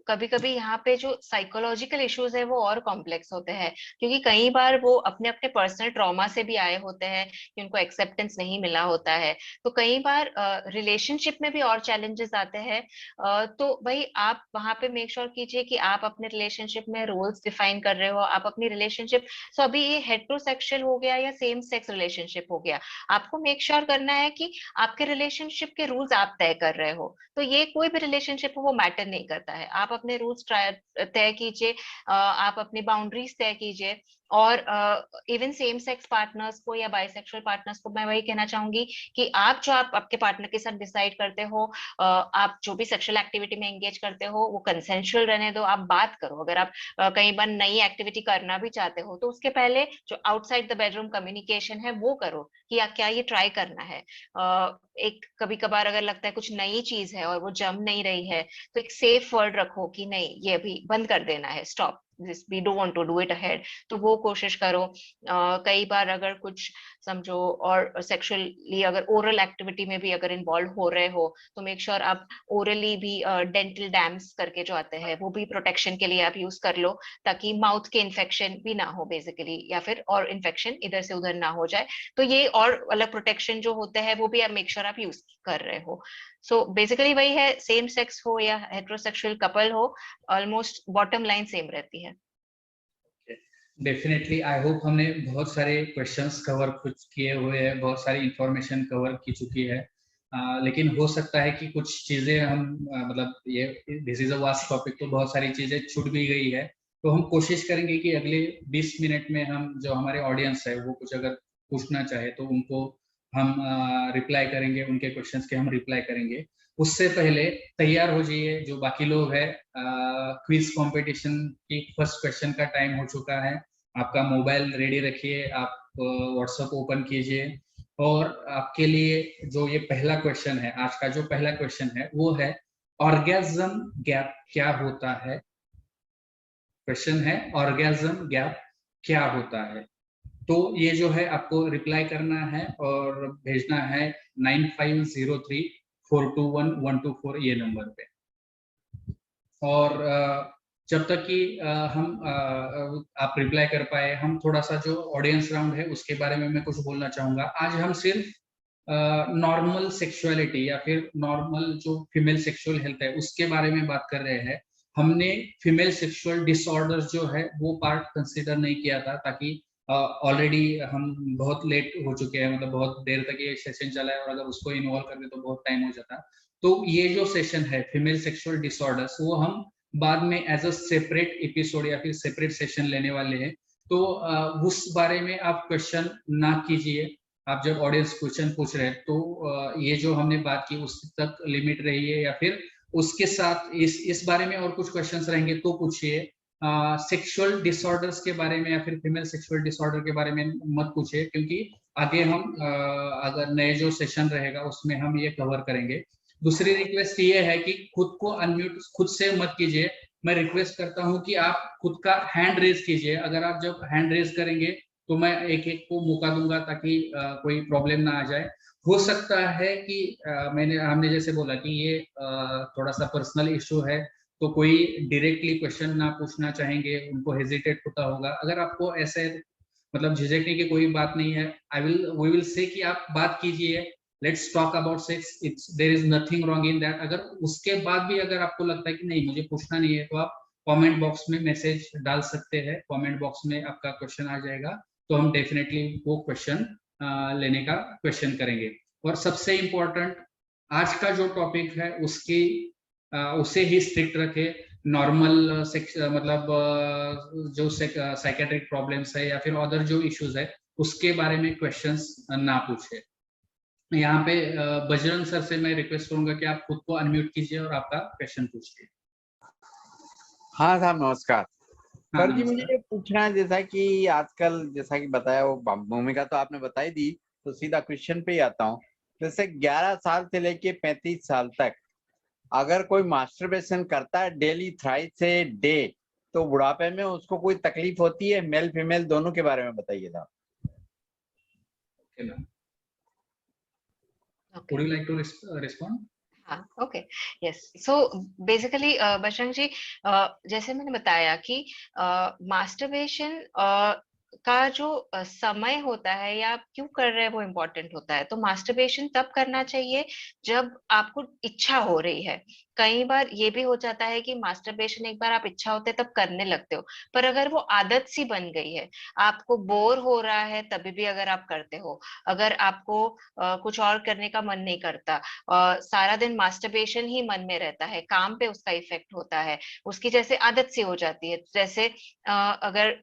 कभी कभी यहाँ पे जो साइकोलॉजिकल इश्यूज है वो और कॉम्प्लेक्स होते हैं, क्योंकि कई बार वो अपने अपने पर्सनल ट्रॉमा से भी आए होते हैं कि उनको एक्सेप्टेंस नहीं मिला होता है। तो कई बार रिलेशनशिप में भी और चैलेंजेस आते हैं। तो भाई आप वहां पे मेक श्योर कीजिए कि आप अपने रिलेशनशिप में रोल्स डिफाइन कर रहे हो, आप अपनी रिलेशनशिप। सो अभी ये हेटेरोसेक्सुअल हो गया या सेम सेक्स रिलेशनशिप हो गया, आपको मेक श्योर करना है कि आपके रिलेशनशिप के रूल्स आप तय कर रहे हो। तो ये कोई भी रिलेशनशिप हो वो मैटर नहीं करता है, आप अपने रूल्स तय कीजिए, आप अपनी बाउंड्रीज तय कीजिए। और इवन सेम सेक्स पार्टनर्स को या बाइसेक्सुअल पार्टनर्स को मैं वही कहना चाहूंगी कि आप जो आप आपके पार्टनर के साथ डिसाइड करते हो, आप जो भी सेक्सुअल एक्टिविटी में एंगेज करते हो वो कंसेंशुअल रहने दो, आप बात करो। अगर आप कहीं बार नई एक्टिविटी करना भी चाहते हो तो उसके पहले जो आउटसाइड द बेडरूम कम्युनिकेशन है वो करो कि क्या ये ट्राई करना है। एक कभी कभार अगर लगता है कुछ नई चीज है और वो जम नहीं रही है, तो एक सेफ वर्ड रखो कि नहीं ये अभी बंद कर देना है, stop this, we don't want to do it ahead. तो वो कोशिश करो। कई बार अगर कुछ समझो और सेक्सुअली अगर ओरल एक्टिविटी में भी अगर इन्वॉल्व हो रहे हो, तो मेक श्योर आप ओरली भी डेंटल डैम्स करके जो आते हैं वो भी प्रोटेक्शन के लिए आप यूज कर लो, ताकि माउथ के इन्फेक्शन भी ना हो बेसिकली, या फिर और इन्फेक्शन इधर से उधर ना हो जाए। तो ये और अलग प्रोटेक्शन जो होते हैं वो भी आप मेक श्योर आप यूज कर रहे हो। सो बेसिकली वही है, सेम सेक्स हो या हेटेरोसेक्सुअल कपल हो, ऑलमोस्ट बॉटम लाइन सेम रहती है। डेफिनेटली आई होप हमने बहुत सारे क्वेश्चंस कवर कुछ किए हुए हैं, बहुत सारी इंफॉर्मेशन कवर की चुकी है। लेकिन हो सकता है कि कुछ चीजें हम मतलब ये this is a vast topic, तो बहुत सारी चीजें छूट भी गई है। तो हम कोशिश करेंगे कि अगले 20 मिनट में हम जो हमारे ऑडियंस है वो कुछ अगर पूछना चाहे तो उनको हम रिप्लाई करेंगे, उनके क्वेश्चंस के हम रिप्लाई करेंगे। उससे पहले तैयार हो जाइए जो बाकी लोग है, क्विज कंपटीशन की फर्स्ट क्वेश्चन का टाइम हो चुका है। आपका मोबाइल रेडी रखिए, आप व्हाट्सएप ओपन कीजिए, और आपके लिए जो ये पहला क्वेश्चन है, आज का जो पहला क्वेश्चन है वो है ऑर्गेज्म गैप क्या होता है। क्वेश्चन है ऑर्गेज्म गैप क्या होता है। तो ये जो है आपको रिप्लाई करना है और भेजना है 9503421124 ये नंबर पे। और जब तक कि आप रिप्लाई कर पाए, हम थोड़ा सा जो ऑडियंस राउंड है उसके बारे में मैं कुछ बोलना चाहूंगा। आज हम सिर्फ नॉर्मल सेक्सुअलिटी या फिर नॉर्मल जो फीमेल सेक्सुअल हेल्थ है उसके बारे में बात कर रहे हैं। हमने फीमेल सेक्सुअल डिसऑर्डर्स जो है वो पार्ट कंसीडर नहीं किया था, ताकि ऑलरेडी हम बहुत लेट हो चुके हैं, मतलब बहुत देर तक ये सेशन चला है और अगर उसको इन्वॉल्व कर दे तो बहुत टाइम हो जाता। तो ये जो सेशन है फीमेल सेक्सुअल डिसऑर्डर्स वो हम बाद में एज अ सेपरेट एपिसोड या फिर सेपरेट सेशन लेने वाले हैं। तो उस बारे में आप क्वेश्चन ना कीजिए। आप जब ऑडियंस क्वेश्चन पूछ रहे हैं तो ये जो हमने बात की उस तक लिमिट रही है, या फिर उसके साथ इस बारे में और कुछ क्वेश्चंस रहेंगे तो पूछिए। सेक्सुअल डिसऑर्डर्स के बारे में या फिर फीमेल सेक्सुअल डिसऑर्डर के बारे में मत पूछिए, क्योंकि आगे हम अगर नए जो सेशन रहेगा उसमें हम ये कवर करेंगे। दूसरी रिक्वेस्ट ये है कि खुद को अनम्यूट खुद से मत कीजिए। मैं रिक्वेस्ट करता हूं कि आप खुद का हैंड रेज कीजिए। अगर आप जब हैंड रेज करेंगे तो मैं एक एक को मौका दूंगा ताकि कोई प्रॉब्लम ना आ जाए। हो सकता है कि हमने जैसे बोला कि ये थोड़ा सा पर्सनल इशू है, तो कोई डायरेक्टली क्वेश्चन ना पूछना चाहेंगे, उनको हेजिटेट होता होगा। अगर आपको ऐसे मतलब झिझकने की कोई बात नहीं है, वी विल से कि आप बात कीजिए, let's talk about sex, it's there is nothing wrong in that. अगर उसके बाद भी अगर आपको लगता है कि नहीं मुझे पूछना नहीं है, तो आप कमेंट बॉक्स में मैसेज डाल सकते हैं। कमेंट बॉक्स में आपका क्वेश्चन आ जाएगा, तो हम डेफिनेटली वो क्वेश्चन लेने का क्वेश्चन करेंगे। और सबसे इम्पोर्टेंट, आज का जो टॉपिक है उसकी उसे ही स्ट्रिक्ट रखे। नॉर्मल मतलब जो साइकेट्रिक प्रॉब्लम्स है या फिर अदर जो इश्यूज है उसके बारे में क्वेश्चंस ना पूछे। यहाँ पे बजरंग सर से मैं रिक्वेस्ट करूंगा कि आप खुद को अनम्यूट कीजिए और आपका क्वेश्चन पूछिए। हाँ साहब नमस्कार। हाँ सर जी मुझे नमस्कार। ये पूछना है, जैसा कि आजकल जैसा कि बताया वो भूमिका तो आपने बताई दी, तो सीधा क्वेश्चन पे ही आता हूँ। जैसे 11 साल से लेके 35 साल तक अगर कोई मास्टरबेशन करता है डेली थ्राइस से डे, तो बुढ़ापे में उसको कोई तकलीफ होती है? मेल फीमेल दोनों के बारे में बताइए साहब। Okay, ma'am. Okay. Would you like to respond? हाँ, okay, yes. So basically Bajrang ji, जैसे मैंने बताया कि मास्टरबेशन का जो समय होता है या आप क्यों कर रहे हैं वो इम्पोर्टेंट होता है। तो मास्टरबेशन तब करना चाहिए जब आपको इच्छा हो रही है। कई बार ये भी हो जाता है कि मास्टरबेशन एक बार आप इच्छा होते तब करने लगते हो, पर अगर वो आदत सी बन गई है, आपको बोर हो रहा है तभी भी अगर आप करते हो, अगर आपको कुछ और करने का मन नहीं करता, सारा दिन मास्टरबेशन ही मन में रहता है, काम पे उसका इफेक्ट होता है, उसकी जैसे आदत सी हो जाती है। जैसे अगर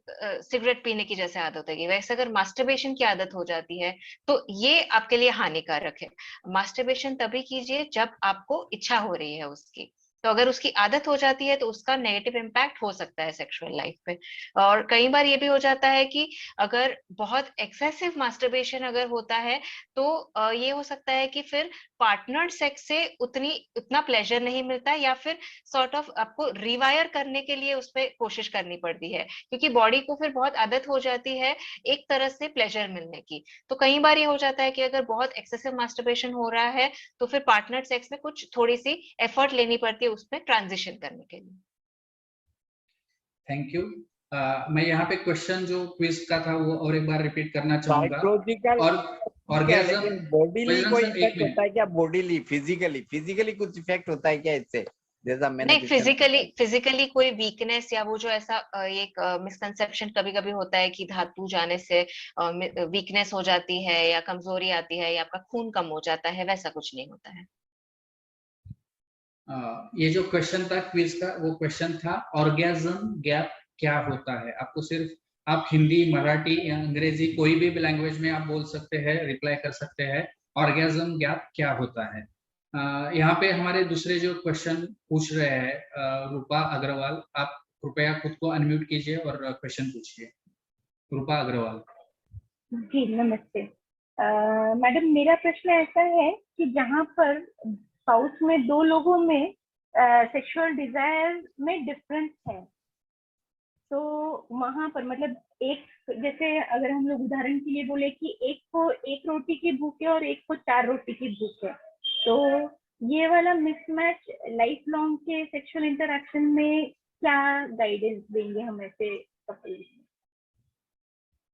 सिगरेट पीने की जैसे आदत होगी, वैसे अगर मास्टरबेशन की आदत हो जाती है तो ये आपके लिए हानिकारक है। मास्टरबेशन तभी कीजिए जब आपको इच्छा हो रही है उसकी। तो अगर उसकी आदत हो जाती है तो उसका नेगेटिव इम्पैक्ट हो सकता है सेक्सुअल लाइफ पे। और कई बार ये भी हो जाता है कि अगर बहुत एक्सेसिव मास्टरबेशन अगर होता है तो ये हो सकता है कि फिर पार्टनर सेक्स से उतना प्लेजर नहीं मिलता, या फिर सॉर्ट ऑफ आपको रिवायर करने के लिए उस पर कोशिश करनी पड़ती है, क्योंकि बॉडी को फिर बहुत आदत हो जाती है एक तरह से प्लेजर मिलने की। तो कई बार ये हो जाता है कि अगर बहुत एक्सेसिव मास्टरबेशन हो रहा है तो फिर पार्टनर सेक्स में कुछ थोड़ी सी एफर्ट लेनी पड़ती है उसमें ट्रांजिशन करने के लिए। Thank you. मैं यहाँ पे क्वेश्चन जो क्विज का था वो और एक बार रिपीट करना चाहूंगा। साइकोलॉजिकल और क्या, ऑर्गेजम, लेकिन बॉडीली बजरंग कोई सर एक इफेक्ट होता मिनट। है क्या? बॉडीली फिजिकली फिजिकली कुछ इफेक्ट होता है क्या इससे, जैसा मैंने नहीं, क्वेश्चन फिजिकली पूछा? फिजिकली कोई वीकनेस या वो जो ऐसा एक मिसकंसेप्शन कभी कभी होता है कि धातु जाने से वीकनेस हो जाती है या कमजोरी आती है या आपका खून कम हो जाता है, वैसा कुछ नहीं होता है। ये जो क्वेश्चन था क्विज का, वो क्वेश्चन था ऑर्गेजम गैप क्या होता है। आपको सिर्फ, आप हिंदी, मराठी या अंग्रेजी कोई भी लैंग्वेज में आप बोल सकते हैं, रिप्लाई कर सकते हैं ऑर्गेजम गैप क्या होता है। यहाँ पे हमारे दूसरे जो क्वेश्चन पूछ रहे हैं रूपा अग्रवाल, आप कृपया खुद को अनम्यूट कीजिए और क्वेश्चन पूछिए। रूपा अग्रवाल। जी नमस्ते। मैडम मेरा प्रश्न ऐसा है कि जहाँ पर स्पाउस में दो लोगों में सेक्सुअल डिजायर में डिफरेंस है, तो वहां पर मतलब एक, जैसे अगर हम लोग उदाहरण के लिए बोले कि एक को एक रोटी की भूख है और एक को 4 रोटी की भूख है, तो ये वाला मिसमैच लाइफ लॉन्ग के सेक्सुअल इंटरेक्शन में क्या गाइडेंस देंगे हम ऐसे कपल?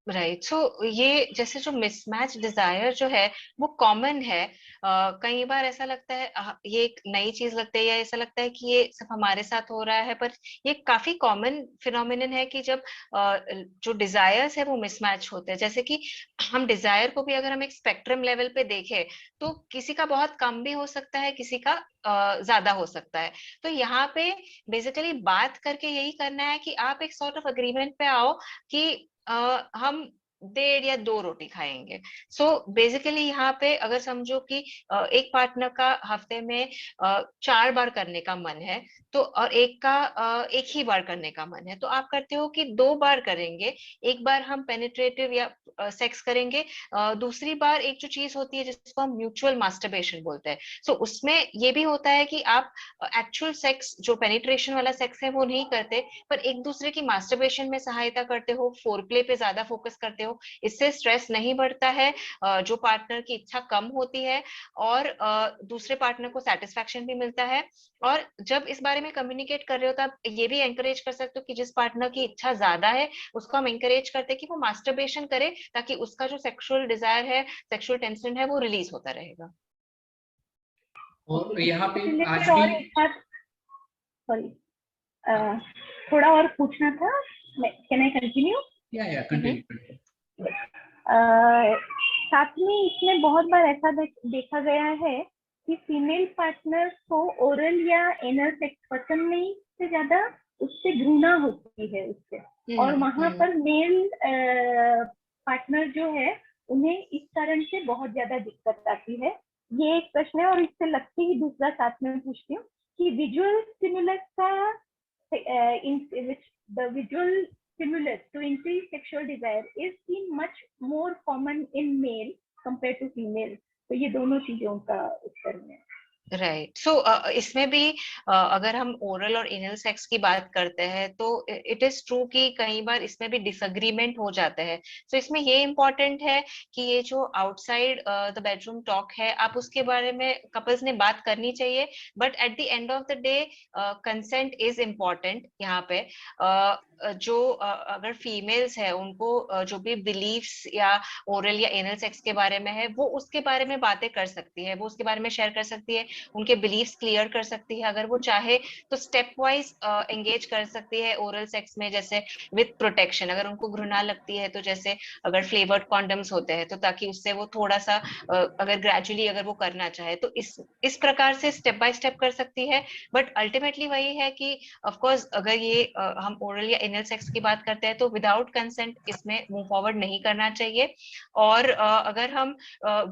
राइट। सो ये जैसे जो मिसमैच डिजायर जो है वो कॉमन है। कई बार ऐसा लगता है ये एक नई चीज लगती है या ऐसा लगता है कि ये सब हमारे साथ हो रहा है, पर ये काफी कॉमन फिनोमिनन है कि जब जो डिजायर्स है वो मिसमैच होते हैं। जैसे कि हम डिजायर को भी अगर हम एक स्पेक्ट्रम लेवल पे देखें तो किसी का बहुत कम भी हो सकता है, किसी का ज्यादा हो सकता है। तो यहाँ पे बेसिकली बात करके यही करना है कि आप एक सॉर्ट ऑफ अग्रीमेंट पे आओ कि हम 1.5 या 2 रोटी खाएंगे। सो बेसिकली यहाँ पे अगर समझो कि एक पार्टनर का हफ्ते में 4 बार करने का मन है, तो और एक का 1 ही बार करने का मन है, तो आप करते हो कि 2 बार करेंगे। एक बार हम पेनिट्रेटिव या सेक्स करेंगे, दूसरी बार एक जो चीज होती है जिसको हम म्यूचुअल मास्टरबेशन बोलते हैं। सो उसमें ये भी होता है कि आप एक्चुअल सेक्स जो पेनिट्रेशन वाला सेक्स है वो नहीं करते, पर एक दूसरे की मास्टरबेशन में सहायता करते हो, फोरप्ले पे ज्यादा फोकस करते हो। इससे स्ट्रेस नहीं बढ़ता है, जो पार्टनर की इच्छा कम होती है, और दूसरे पार्टनर को सेटिस्फैक्शन भी मिलता है। और जब इस बारे में कम्युनिकेट कर रहे हो तो आप ये भी एंकरेज कर सकते हो कि जिस पार्टनर की इच्छा ज्यादा है उसको हम एंकरेज करते हैं कि वो मास्टरबेशन करे, ताकि उसका जो सेक्सुअल डिजायर है, सेक्सुअल टेंशन है, वो रिलीज होता रहेगा। और यहाँ पे आज और भी एक बात, सॉरी, थोड़ा और पूछना था, कैन आई कंटिन्यू? या कंटिन्यू। साथ में इसमें बहुत बार ऐसा देखा गया है कि फीमेल पार्टनर को ओरल या एनल सेक्स पसंद नहीं, से ज्यादा उससे घृणा होती है उससे, और वहां पर मेल पार्टनर जो है उन्हें इस कारण से बहुत ज्यादा दिक्कत आती है। ये एक प्रश्न है, और इससे लगते ही दूसरा साथ में पूछती हूँ कि विजुअल स्टिमुलस का the visual stimulus to increase sexual desire is seen much more common in male compared to female. तो ये दोनों चीजों का उत्तर में। राइट। सो इसमें भी अगर हम ओरल और एनल सेक्स की बात करते हैं तो इट इज ट्रू कि कई बार इसमें भी डिसएग्रीमेंट हो जाता है। सो इसमें ये इम्पोर्टेंट है कि ये जो आउटसाइड द बेडरूम टॉक है, आप उसके बारे में कपल्स ने बात करनी चाहिए, but at the end of the day consent is important यहाँ पे। जो अगर फीमेल्स है उनको जो भी बिलीव्स या ओरल या एनल सेक्स के बारे में है, वो उसके बारे में बातें कर सकती है, वो उसके बारे में शेयर कर सकती है, उनके बिलीफ्स क्लियर कर सकती है। अगर वो चाहे तो स्टेप वाइज एंगेज कर सकती है ओरल सेक्स में, जैसे विद प्रोटेक्शन। अगर उनको घृणा लगती है तो जैसे अगर फ्लेवर्ड कॉन्डम्स होते हैं तो ताकि उससे वो थोड़ा सा अगर ग्रेजुअली अगर वो करना चाहे तो इस प्रकार से स्टेप बाय स्टेप कर सकती है। बट अल्टीमेटली वही है कि ऑफ कोर्स अगर ये हम ओरल या एनल सेक्स की बात करते हैं तो विदाउट कंसेंट इसमें मूव फॉरवर्ड नहीं करना चाहिए। और अगर हम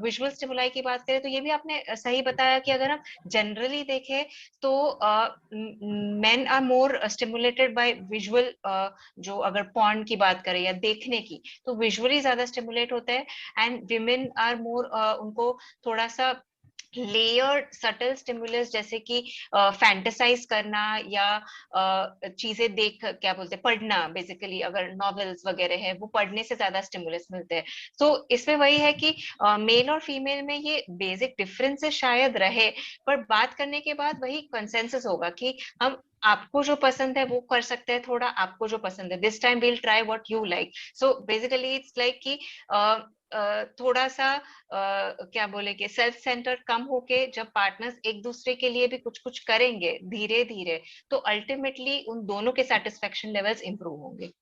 विजुअल स्टिमुलाई की बात करें तो ये भी आपने सही बताया कि अगर हम जनरली देखें तो men are more stimulated by visual. जो अगर पॉर्न की बात करें या देखने की, तो विजुअली ज्यादा स्टिमुलेट होते हैं, एंड विमेन आर मोर उनको थोड़ा सा लेयर्ड सटल स्टिमुलस, जैसे कि फैंटेसाइज करना या चीजें देख, क्या बोलते हैं, पढ़ना। बेसिकली अगर नॉवेल्स वगैरह है वो पढ़ने से ज्यादा स्टिमुलस मिलते हैं। तो इसमें वही है कि मेल और फीमेल में ये बेसिक डिफरेंसेस शायद रहे, पर बात करने के बाद वही कंसेंसस होगा कि हम आपको जो पसंद है वो कर सकते हैं, थोड़ा आपको जो पसंद है, this time we'll try what you like. So basically it's like कि थोड़ा सा क्या बोले कि सेल्फ सेंटर कम होके जब पार्टनर्स एक दूसरे के लिए भी कुछ कुछ करेंगे धीरे धीरे, तो अल्टीमेटली उन दोनों के सेटिस्फेक्शन लेवल्स इंप्रूव होंगे।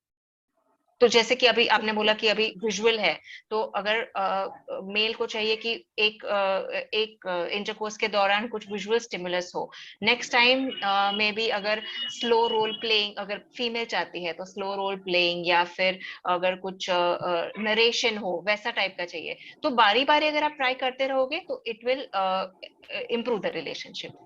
तो जैसे कि अभी आपने बोला कि अभी विजुअल है, तो अगर मेल को चाहिए कि एक इंटरकोर्स के दौरान कुछ विजुअल स्टिमुलस हो, नेक्स्ट टाइम में भी अगर स्लो रोल प्लेइंग, अगर फीमेल चाहती है तो स्लो रोल प्लेइंग, या फिर अगर कुछ नरेशन हो वैसा टाइप का चाहिए, तो बारी बारी अगर आप ट्राई करते रहोगे तो it will improve the relationship.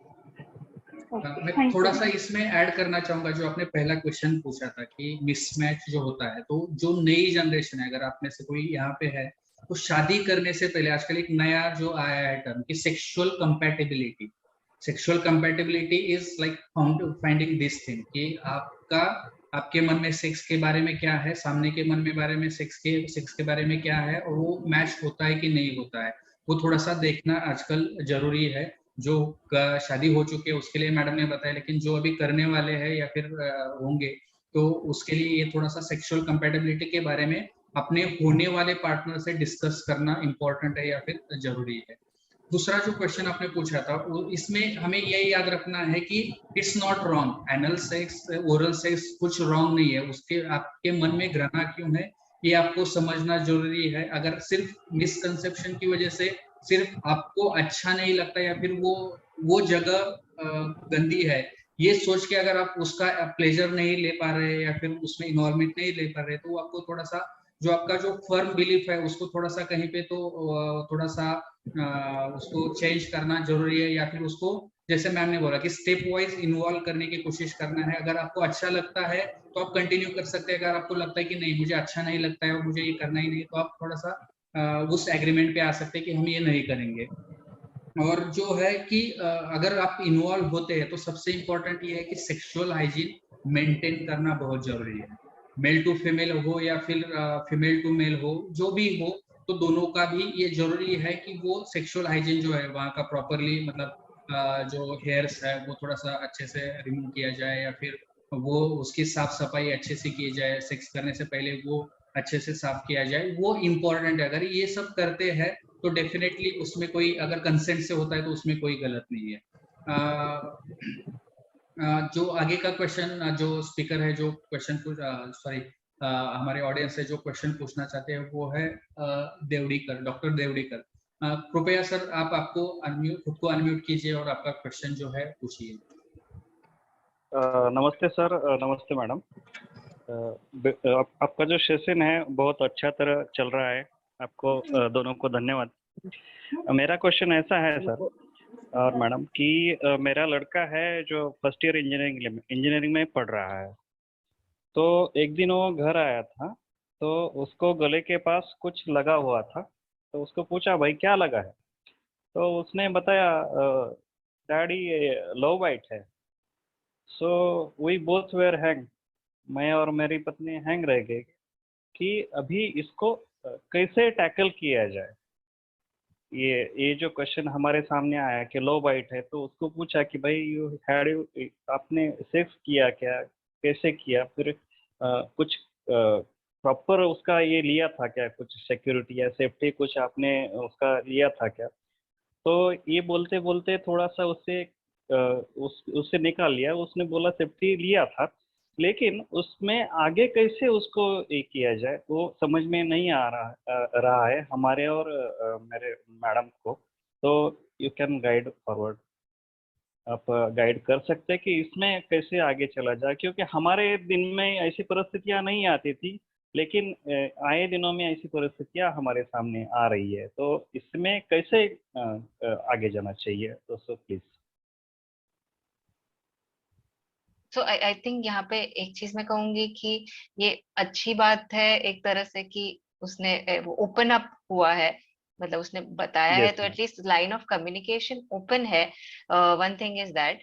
मैं थोड़ा सा इसमें ऐड करना चाहूंगा, जो आपने पहला क्वेश्चन पूछा था कि मिसमैच जो होता है, तो जो नई जनरेशन है, अगर आप में से कोई यहाँ पे है तो शादी करने से पहले आजकल एक नया जो आया है टर्म कि sexual compatibility. Sexual compatibility is like finding this thing कि आपके मन में सेक्स के बारे में क्या है, सामने के मन में बारे में सेक्स के बारे में क्या है, और वो मैच होता है कि नहीं होता है, वो थोड़ा सा देखना आजकल जरूरी है। जो शादी हो चुके हैं उसके लिए मैडम ने बताया, लेकिन जो अभी करने वाले हैं या फिर होंगे, तो उसके लिए ये थोड़ा सा सेक्सुअल कंपैटिबिलिटी के बारे में अपने होने वाले पार्टनर से डिस्कस करना इम्पोर्टेंट है या फिर जरूरी है। दूसरा जो क्वेश्चन आपने पूछा था, इसमें हमें यही याद रखना है कि it's not wrong, anal sex oral sex कुछ रॉन्ग नहीं है, उसके आपके मन में घृणा क्यों है ये आपको समझना जरूरी है। अगर सिर्फ मिसकंसेप्शन की वजह से सिर्फ आपको अच्छा नहीं लगता या फिर वो जगह गंदी है, ये सोच के अगर आप उसका प्लेजर नहीं ले पा रहे या फिर उसमें इन्वॉल्वमेंट नहीं ले पा रहे, तो आपको थोड़ा सा जो आपका जो फर्म बिलीफ है उसको थोड़ा सा कहीं पे तो थोड़ा सा उसको चेंज करना जरूरी है, या फिर उसको जैसे मैम ने बोला कि स्टेप वाइज इन्वॉल्व करने की कोशिश करना है। अगर आपको अच्छा लगता है तो आप कंटिन्यू कर सकते हैं, अगर आपको लगता है कि नहीं मुझे अच्छा नहीं लगता है और मुझे ये करना ही नहीं, तो आप थोड़ा सा उस एग्रीमेंट पे आ सकते हैं कि हम ये नहीं करेंगे। और जो है कि अगर आप इन्वॉल्व होते हैं तो सबसे इम्पोर्टेंट ये है कि सेक्सुअल हाइजीन मेंटेन करना बहुत जरूरी है। मेल टू फीमेल हो या फिर फीमेल टू मेल हो, जो भी हो, तो दोनों का भी ये जरूरी है कि वो सेक्सुअल हाइजीन जो है वहाँ का प्रॉपरली, मतलब जो हेयर्स है वो थोड़ा सा अच्छे से रिमूव किया जाए, या फिर वो उसकी साफ सफाई अच्छे से की जाए, सेक्स करने से पहले वो अच्छे से साफ किया जाए, वो इम्पोर्टेंट है। अगर ये सब करते हैं तो डेफिनेटली उसमें कोई, अगर कंसेंट से होता है तो उसमें कोई गलत नहीं है। जो आगे का क्वेश्चन, जो स्पीकर है जो क्वेश्चन सॉरी हमारे ऑडियंस से जो क्वेश्चन पूछना चाहते हैं वो है देवड़ीकर, डॉक्टर देवड़ीकर। कृपया सर आप आपको खुद को अनम्यूट कीजिए और आपका क्वेश्चन जो है पूछिए। नमस्ते सर, नमस्ते मैडम। आपका जो सेशन है बहुत अच्छा तरह चल रहा है, आपको दोनों को धन्यवाद। मेरा क्वेश्चन ऐसा है सर और मैडम कि मेरा लड़का है जो फर्स्ट ईयर इंजीनियरिंग में पढ़ रहा है। तो एक दिन वो घर आया था तो उसको गले के पास कुछ लगा हुआ था, तो उसको पूछा भाई क्या लगा है, तो उसने बताया डैडी लव बाइट है। So we both were hang, मैं और मेरी पत्नी हैंग रह गए कि अभी इसको कैसे टैकल किया जाए। ये जो क्वेश्चन हमारे सामने आया कि लो बाइट है, तो उसको पूछा कि भाई आपने सेक्स किया क्या, कैसे किया, फिर कुछ प्रॉपर उसका ये लिया था क्या, कुछ सिक्योरिटी या सेफ्टी कुछ आपने उसका लिया था क्या। तो ये बोलते बोलते थोड़ा सा उससे उससे निकाल लिया, उसने बोला सेफ्टी लिया था, लेकिन उसमें आगे कैसे उसको ये किया जाए वो समझ में नहीं आ रहा है हमारे और मेरे मैडम को। तो यू कैन गाइड फॉरवर्ड, आप गाइड कर सकते हैं कि इसमें कैसे आगे चला जाए, क्योंकि हमारे दिन में ऐसी परिस्थितियां नहीं आती थी, लेकिन आए दिनों में ऐसी परिस्थितियां हमारे सामने आ रही है, तो इसमें कैसे आगे जाना चाहिए, तो so please. So I think यहाँ पे एक चीज मैं कहूंगी कि ये अच्छी बात है एक तरह से कि उसने ओपन अप हुआ है, मतलब उसने बताया है, यस तो ma'am. At least line of communication open है। One thing is that.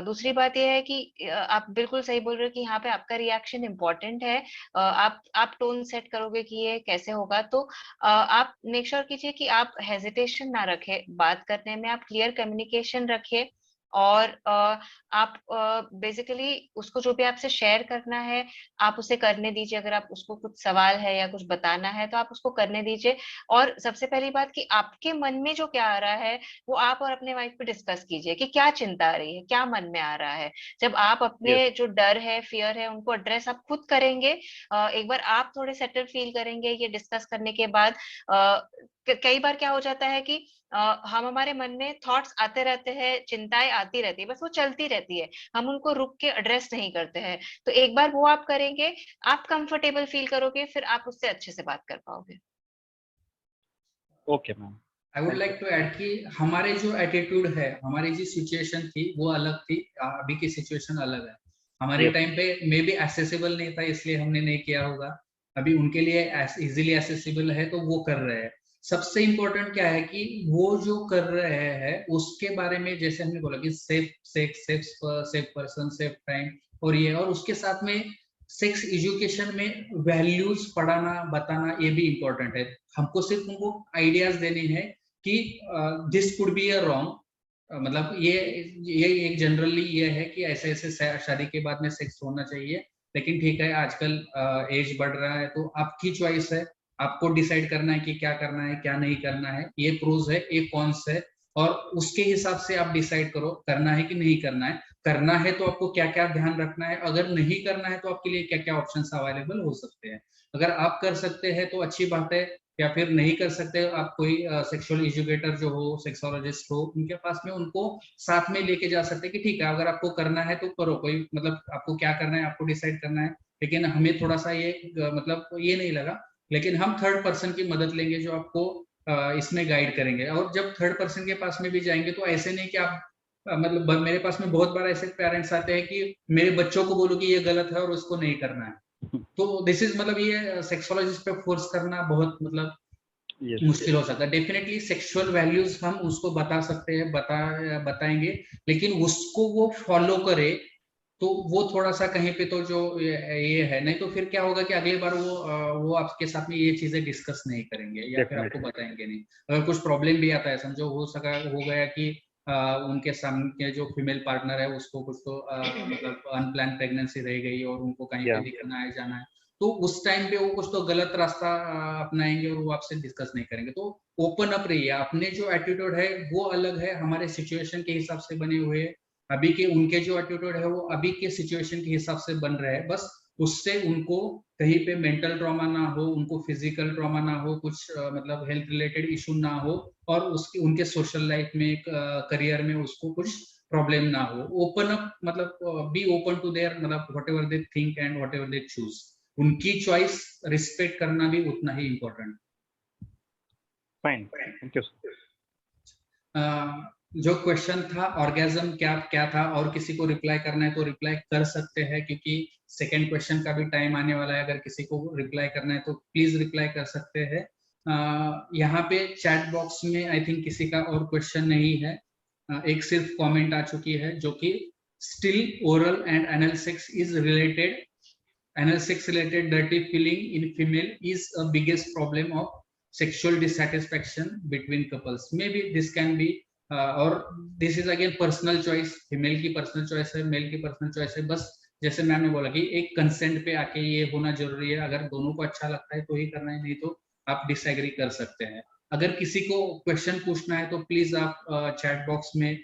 दूसरी बात यह है कि आप बिल्कुल सही बोल रहे हो कि यहाँ पे आपका रिएक्शन इम्पोर्टेंट है। आप टोन सेट करोगे कि ये कैसे होगा, तो आप मेक श्योर कीजिए कि आप हेजिटेशन ना रखें बात करने में, आप क्लियर कम्युनिकेशन रखिए। और आप बेसिकली उसको जो भी आपसे शेयर करना है आप उसे करने दीजिए। अगर आप उसको कुछ सवाल है या कुछ बताना है तो आप उसको करने दीजिए। और सबसे पहली बात कि आपके मन में जो क्या आ रहा है वो आप और अपने वाइफ पे डिस्कस कीजिए कि क्या चिंता आ रही है, क्या मन में आ रहा है। जब आप अपने यस जो डर है, फियर है, उनको एड्रेस आप खुद करेंगे, एक बार आप थोड़े सेटल फील करेंगे ये डिस्कस करने के बाद। कई बार क्या हो जाता है कि हम हमारे मन में थॉट्स आते रहते हैं, चिंताएं आती रहती है, बस वो चलती रहती है, हम उनको रुक के एड्रेस नहीं करते हैं। तो एक बार वो आप करेंगे, आप कंफर्टेबल फील करोगे, फिर आप उससे अच्छे से बात कर पाओगे। Okay ma'am, I would thank like to add कि हमारे जो एटीट्यूड है, हमारी जो सिचुएशन थी वो अलग थी, अभी की सिचुएशन अलग है। हमारे यू। टाइम पे मे बी एक्सेसिबल नहीं था इसलिए हमने नहीं किया होगा, अभी उनके लिए इजीली एक्सेसिबल है तो वो कर रहे हैं। सबसे इम्पोर्टेंट क्या है कि वो जो कर रहे हैं उसके बारे में, जैसे हमने बोला कि safe sex, safe person, safe time, और ये, और उसके साथ में सेक्स एजुकेशन में वैल्यूज पढ़ाना बताना ये भी इम्पोर्टेंट है। हमको सिर्फ उनको आइडियाज देने हैं कि this could be a wrong, मतलब ये एक जनरली ये है कि ऐसे ऐसे शादी के बाद में सेक्स होना चाहिए, लेकिन ठीक है आजकल एज बढ़ रहा है तो आपकी चॉइस है, आपको डिसाइड करना है कि क्या करना है क्या नहीं करना है, ये प्रोज है ये कॉन्स है, और उसके हिसाब से आप डिसाइड करो करना है कि नहीं करना है। करना है तो आपको क्या क्या ध्यान रखना है, अगर नहीं करना है तो आपके लिए क्या क्या ऑप्शंस अवेलेबल हो सकते हैं। अगर आप कर सकते हैं तो अच्छी बात है, या फिर नहीं कर सकते आप कोई सेक्सुअल एजुकेटर जो हो, सेक्सोलॉजिस्ट हो, उनके पास में उनको साथ में लेके जा सकते हैं कि ठीक है अगर आपको करना है तो करो, कोई मतलब आपको क्या करना है आपको डिसाइड करना है, लेकिन हमें थोड़ा सा ये मतलब ये नहीं लगा लेकिन हम थर्ड पर्सन की मदद लेंगे जो आपको इसमें गाइड करेंगे। और जब थर्ड पर्सन के पास में भी जाएंगे तो ऐसे नहीं कि आप मतलब मेरे पास में बहुत बार ऐसे पेरेंट्स आते हैं कि मेरे बच्चों को बोलो कि ये गलत है और उसको नहीं करना है। तो दिस इज मतलब ये सेक्सोलॉजिस्ट पे फोर्स करना बहुत मतलब मुश्किल हो सकता है। डेफिनेटली सेक्सुअल वैल्यूज हम उसको बता सकते हैं, बताएंगे, लेकिन उसको वो फॉलो करे तो वो थोड़ा सा कहीं पे तो जो ये है, नहीं तो फिर क्या होगा कि अगली बार वो आपके साथ में ये चीजें डिस्कस नहीं करेंगे या फिर आपको बताएंगे नहीं। अगर कुछ प्रॉब्लम भी आता है, समझो हो गया कि उनके सामने जो फीमेल पार्टनर है उसको कुछ तो मतलब अनप्लान प्रेगनेंसी रह गई और उनको कहीं पे दिखाना है, जाना है, तो उस टाइम पे वो कुछ तो गलत रास्ता अपनाएंगे और वो आपसे डिस्कस नहीं करेंगे। तो ओपन अप रहिए। अपने जो एटीट्यूड है वो अलग है, हमारे सिचुएशन के हिसाब से बने हुए हैं। अभी के उनके जो एटीट्यूड है वो अभी के सिचुएशन के हिसाब से बन रहे हैं, बस उससे उनको कहीं पे मेंटल ट्रॉमा ना हो, उनको फिजिकल ट्रॉमा ना हो, कुछ मतलब हेल्थ रिलेटेड इशू ना हो, और उसके उनके सोशल लाइफ में करियर में उसको कुछ प्रॉब्लम ना हो। ओपन अप मतलब बी ओपन टू देयर मतलब whatever they think and whatever they choose. उनकी चॉइस रिस्पेक्ट करना भी उतना ही इम्पोर्टेंट। Fine, thank you. जो क्वेश्चन था ऑर्गेज्म क्या था, और किसी को रिप्लाई करना है तो रिप्लाई कर सकते हैं, क्योंकि सेकंड क्वेश्चन का भी टाइम आने वाला है। अगर किसी को रिप्लाई करना है तो प्लीज रिप्लाई कर सकते हैं। यहाँ पे चैट बॉक्स में आई थिंक किसी का और क्वेश्चन नहीं है। एक सिर्फ कमेंट आ चुकी है जो कि still oral and anal sex is related, anal sex related dirty feeling in female is a biggest problem of sexual dissatisfaction between couples. Maybe this can be or this is again personal choice, female की personal choice है, male की personal choice है। बस जैसे ma'am ने बोला कि एक कंसेंट पे आके ये होना जरूरी है। अगर दोनों को अच्छा लगता है तो ही करना है, नहीं तो आप डिसएग्री कर सकते हैं। अगर किसी को क्वेश्चन पूछना है तो प्लीज आप चैट बॉक्स में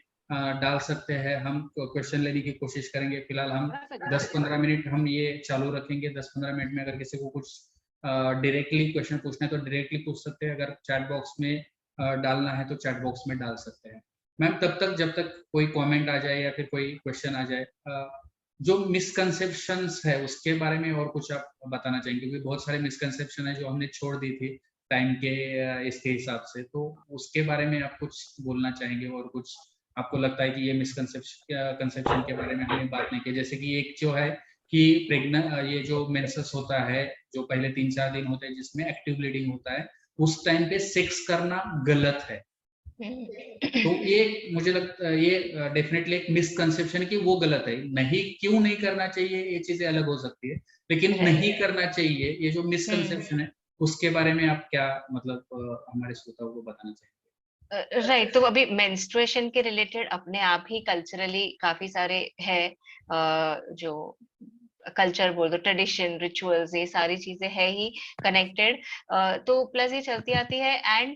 डाल सकते हैं, हम क्वेश्चन लेने की कोशिश करेंगे। फिलहाल हम 10-15 मिनट हम ये चालू रखेंगे। 10-15 मिनट में अगर किसी को कुछ डायरेक्टली क्वेश्चन पूछना है तो डायरेक्टली पूछ सकते हैं, अगर चैट बॉक्स में डालना है तो चैट बॉक्स में डाल सकते हैं। मैम तब तक जब तक कोई कमेंट आ जाए या फिर कोई क्वेश्चन आ जाए, जो मिसकंसेप्शंस है उसके बारे में और कुछ आप बताना चाहेंगे? क्योंकि बहुत सारे मिसकंसेप्शन है जो हमने छोड़ दी थी टाइम के इसके हिसाब से, तो उसके बारे में आप कुछ बोलना चाहेंगे? और कुछ आपको लगता है कि ये कंसेप्शन के बारे में हमने बात नहीं की? जैसे कि एक जो है कि ये जो मेंसेस होता है, जो पहले 3-4 दिन होते हैं जिसमें एक्टिव ब्लीडिंग होता है, उस टाइम पे सेक्स करना गलत है। तो ये मुझे लगता है ये डेफिनेटली एक मिसकंसेप्शन है कि वो गलत है। नहीं, क्यों नहीं करना चाहिए ये चीजें अलग हो सकती है, लेकिन नहीं करना चाहिए ये जो मिसकंसेप्शन है उसके बारे में आप क्या मतलब हमारे श्रोताओं को बताना चाहिए? राइट, तो अभी मेंस्ट्रुएशन के रिलेटेड अपने आप ही कल्चरली काफी सारे है, जो कल्चर बोल दो, ट्रेडिशन, रिचुअल्स, ये सारी चीजें है ही कनेक्टेड। तो प्लस ये चलती आती है। एंड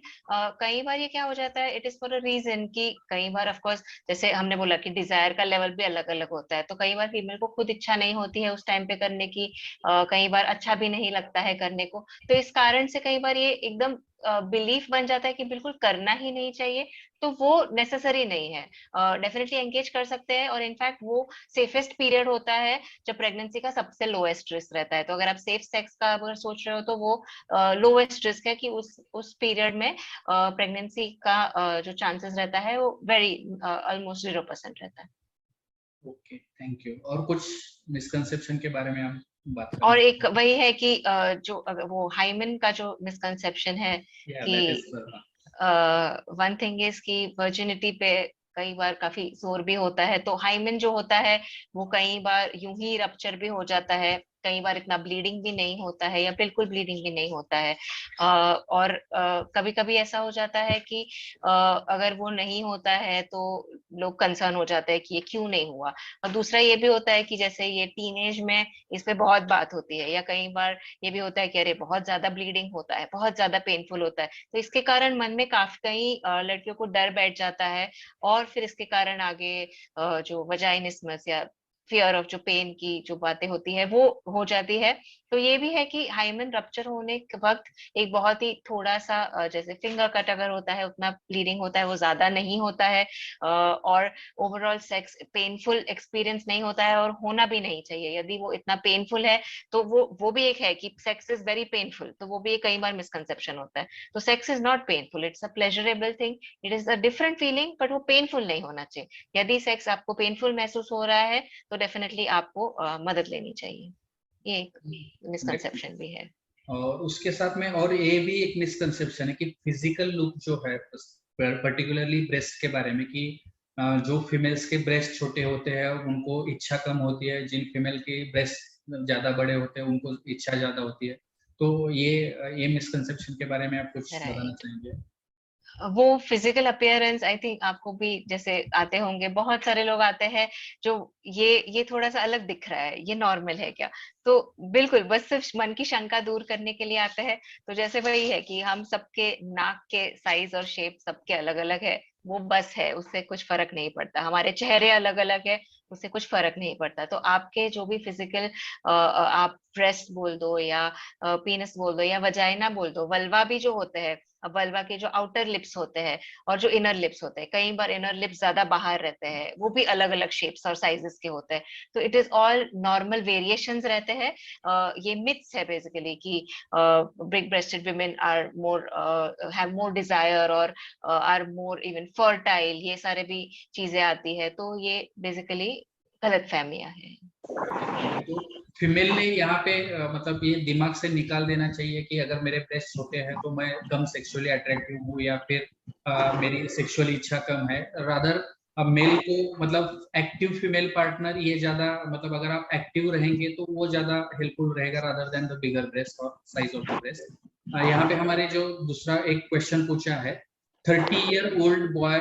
कई बार ये क्या हो जाता है, it is for a reason कि कई बार ऑफ कोर्स जैसे हमने बोला कि डिजायर का लेवल भी अलग अलग होता है, तो कई बार फीमेल को खुद इच्छा नहीं होती है उस टाइम पे करने की, कई बार अच्छा भी नहीं लगता है करने को। तो इस कारण से कई बार ये एकदम बिलीफ बन जाता है कि बिल्कुल करना ही नहीं चाहिए, तो वो नेसेसरी नहीं है। डेफिनेटली एंगेज कर सकते हैं, और इनफैक्ट वो सेफेस्ट पीरियड होता है जब प्रेगनेंसी का सबसे लोएस्ट रिस्क रहता है। तो अगर आप सेफ सेक्स का अगर सोच रहे हो तो वो लोएस्ट रिस्क है कि उस पीरियड में प्रेगनेंसी का जो चांसेस रहता है वो वेरी ऑलमोस्ट 0% रहता है। Okay, thank you. और कुछ मिसकंसेप्शन के बारे में हम बात करें? और एक वही है कि जो वो हाइमेन का जो मिसकंसेप्शन है कि वन थिंग इज कि वर्जिनिटी पे कई बार काफी जोर भी होता है। तो हाइमेन जो होता है वो कई बार यूं ही रप्चर भी हो जाता है, कई बार इतना ब्लीडिंग भी नहीं होता है या बिल्कुल ब्लीडिंग भी नहीं होता है। और कभी कभी ऐसा हो जाता है कि अगर वो नहीं होता है तो लोग कंसर्न हो जाते हैं कि ये क्यों नहीं हुआ। और दूसरा ये भी होता है कि जैसे ये टीनेज में इस पे बहुत बात होती है, या कई बार ये भी होता है कि अरे बहुत ज्यादा ब्लीडिंग होता है, बहुत ज्यादा पेनफुल होता है, तो इसके कारण मन में काफी कई लड़कियों को डर बैठ जाता है, और फिर इसके कारण आगे जो वजाइनिस्मस या फियर ऑफ जो पेन की जो बातें होती है वो हो जाती है। तो ये भी है कि हाइमन रप्चर होने के वक्त एक बहुत ही थोड़ा सा जैसे फिंगर कट अगर होता है उतना ब्लीडिंग होता है, वो ज्यादा नहीं होता है, और ओवरऑल सेक्स पेनफुल एक्सपीरियंस नहीं होता है और होना भी नहीं चाहिए। यदि वो इतना पेनफुल है तो वो भी एक है कि सेक्स इज वेरी पेनफुल, तो वो भी एक कई बार मिसकंसेप्शन होता है। तो sex is not painful, it's a pleasurable thing, it is a different feeling, but वो पेनफुल नहीं होना चाहिए। यदि सेक्स आपको पेनफुल महसूस हो रहा है तो डेफिनेटली आपको मदद लेनी चाहिए। ये एक मिसकंसेप्शन भी है। और उसके साथ में और ये भी एक मिसकंसेप्शन है कि फिजिकल लुक जो है पर्टिकुलरली ब्रेस्ट के बारे में, कि जो फीमेल्स के ब्रेस्ट छोटे होते हैं उनको इच्छा कम होती है, जिन फीमेल के ब्रेस्ट ज्यादा बड़े होते हैं उनको इच्छा ज्यादा होती है। तो ये मिसकंसेप्शन के बारे में आप कुछ बताना राइट। चाहेंगे? वो फिजिकल अपीयरेंस आई थिंक आपको भी जैसे आते होंगे, बहुत सारे लोग आते हैं जो ये थोड़ा सा अलग दिख रहा है, ये नॉर्मल है क्या? तो बिल्कुल बस सिर्फ मन की शंका दूर करने के लिए आते हैं। तो जैसे वही है कि हम सबके नाक के साइज और शेप सबके अलग अलग है, वो बस है, उससे कुछ फर्क नहीं पड़ता। हमारे चेहरे अलग अलग है, उससे कुछ फर्क नहीं पड़ता। तो आपके जो भी फिजिकल, आप ब्रेस्ट बोल दो या पीनस बोल दो या वजाइना बोल दो, वल्वा भी जो होते हैं, अब वल्वा के जो आउटर लिप्स होते हैं और जो इनर लिप्स होते हैं, कई बार इनर लिप्स ज्यादा बाहर रहते हैं, वो भी अलग अलग शेप्स और साइजेस के होते हैं। तो it is all normal variations रहते हैं। ये मिथ्स है बेसिकली कि big breasted women are more have more desire और आर मोर इवन फर्टाइल, ये सारे भी चीजें आती है। तो ये बेसिकली गलत फहमियां है। तो फीमेल ने यहाँ पे मतलब ये दिमाग से निकाल देना चाहिए कि अगर मेरे ब्रेस्ट छोटे हैं तो मैं कम सेक्सुअली अट्रैक्टिव हूँ, या फिर मेरी सेक्सुअल इच्छा कम है। रादर अब मेल को मतलब एक्टिव फीमेल पार्टनर ये ज्यादा, मतलब अगर आप एक्टिव रहेंगे तो वो ज्यादा हेल्पफुल रहेगा rather than the bigger breast और साइज ऑफ द ब्रेस्ट। यहाँ पे हमारे जो दूसरा एक क्वेश्चन पूछा है, 30 year old boy,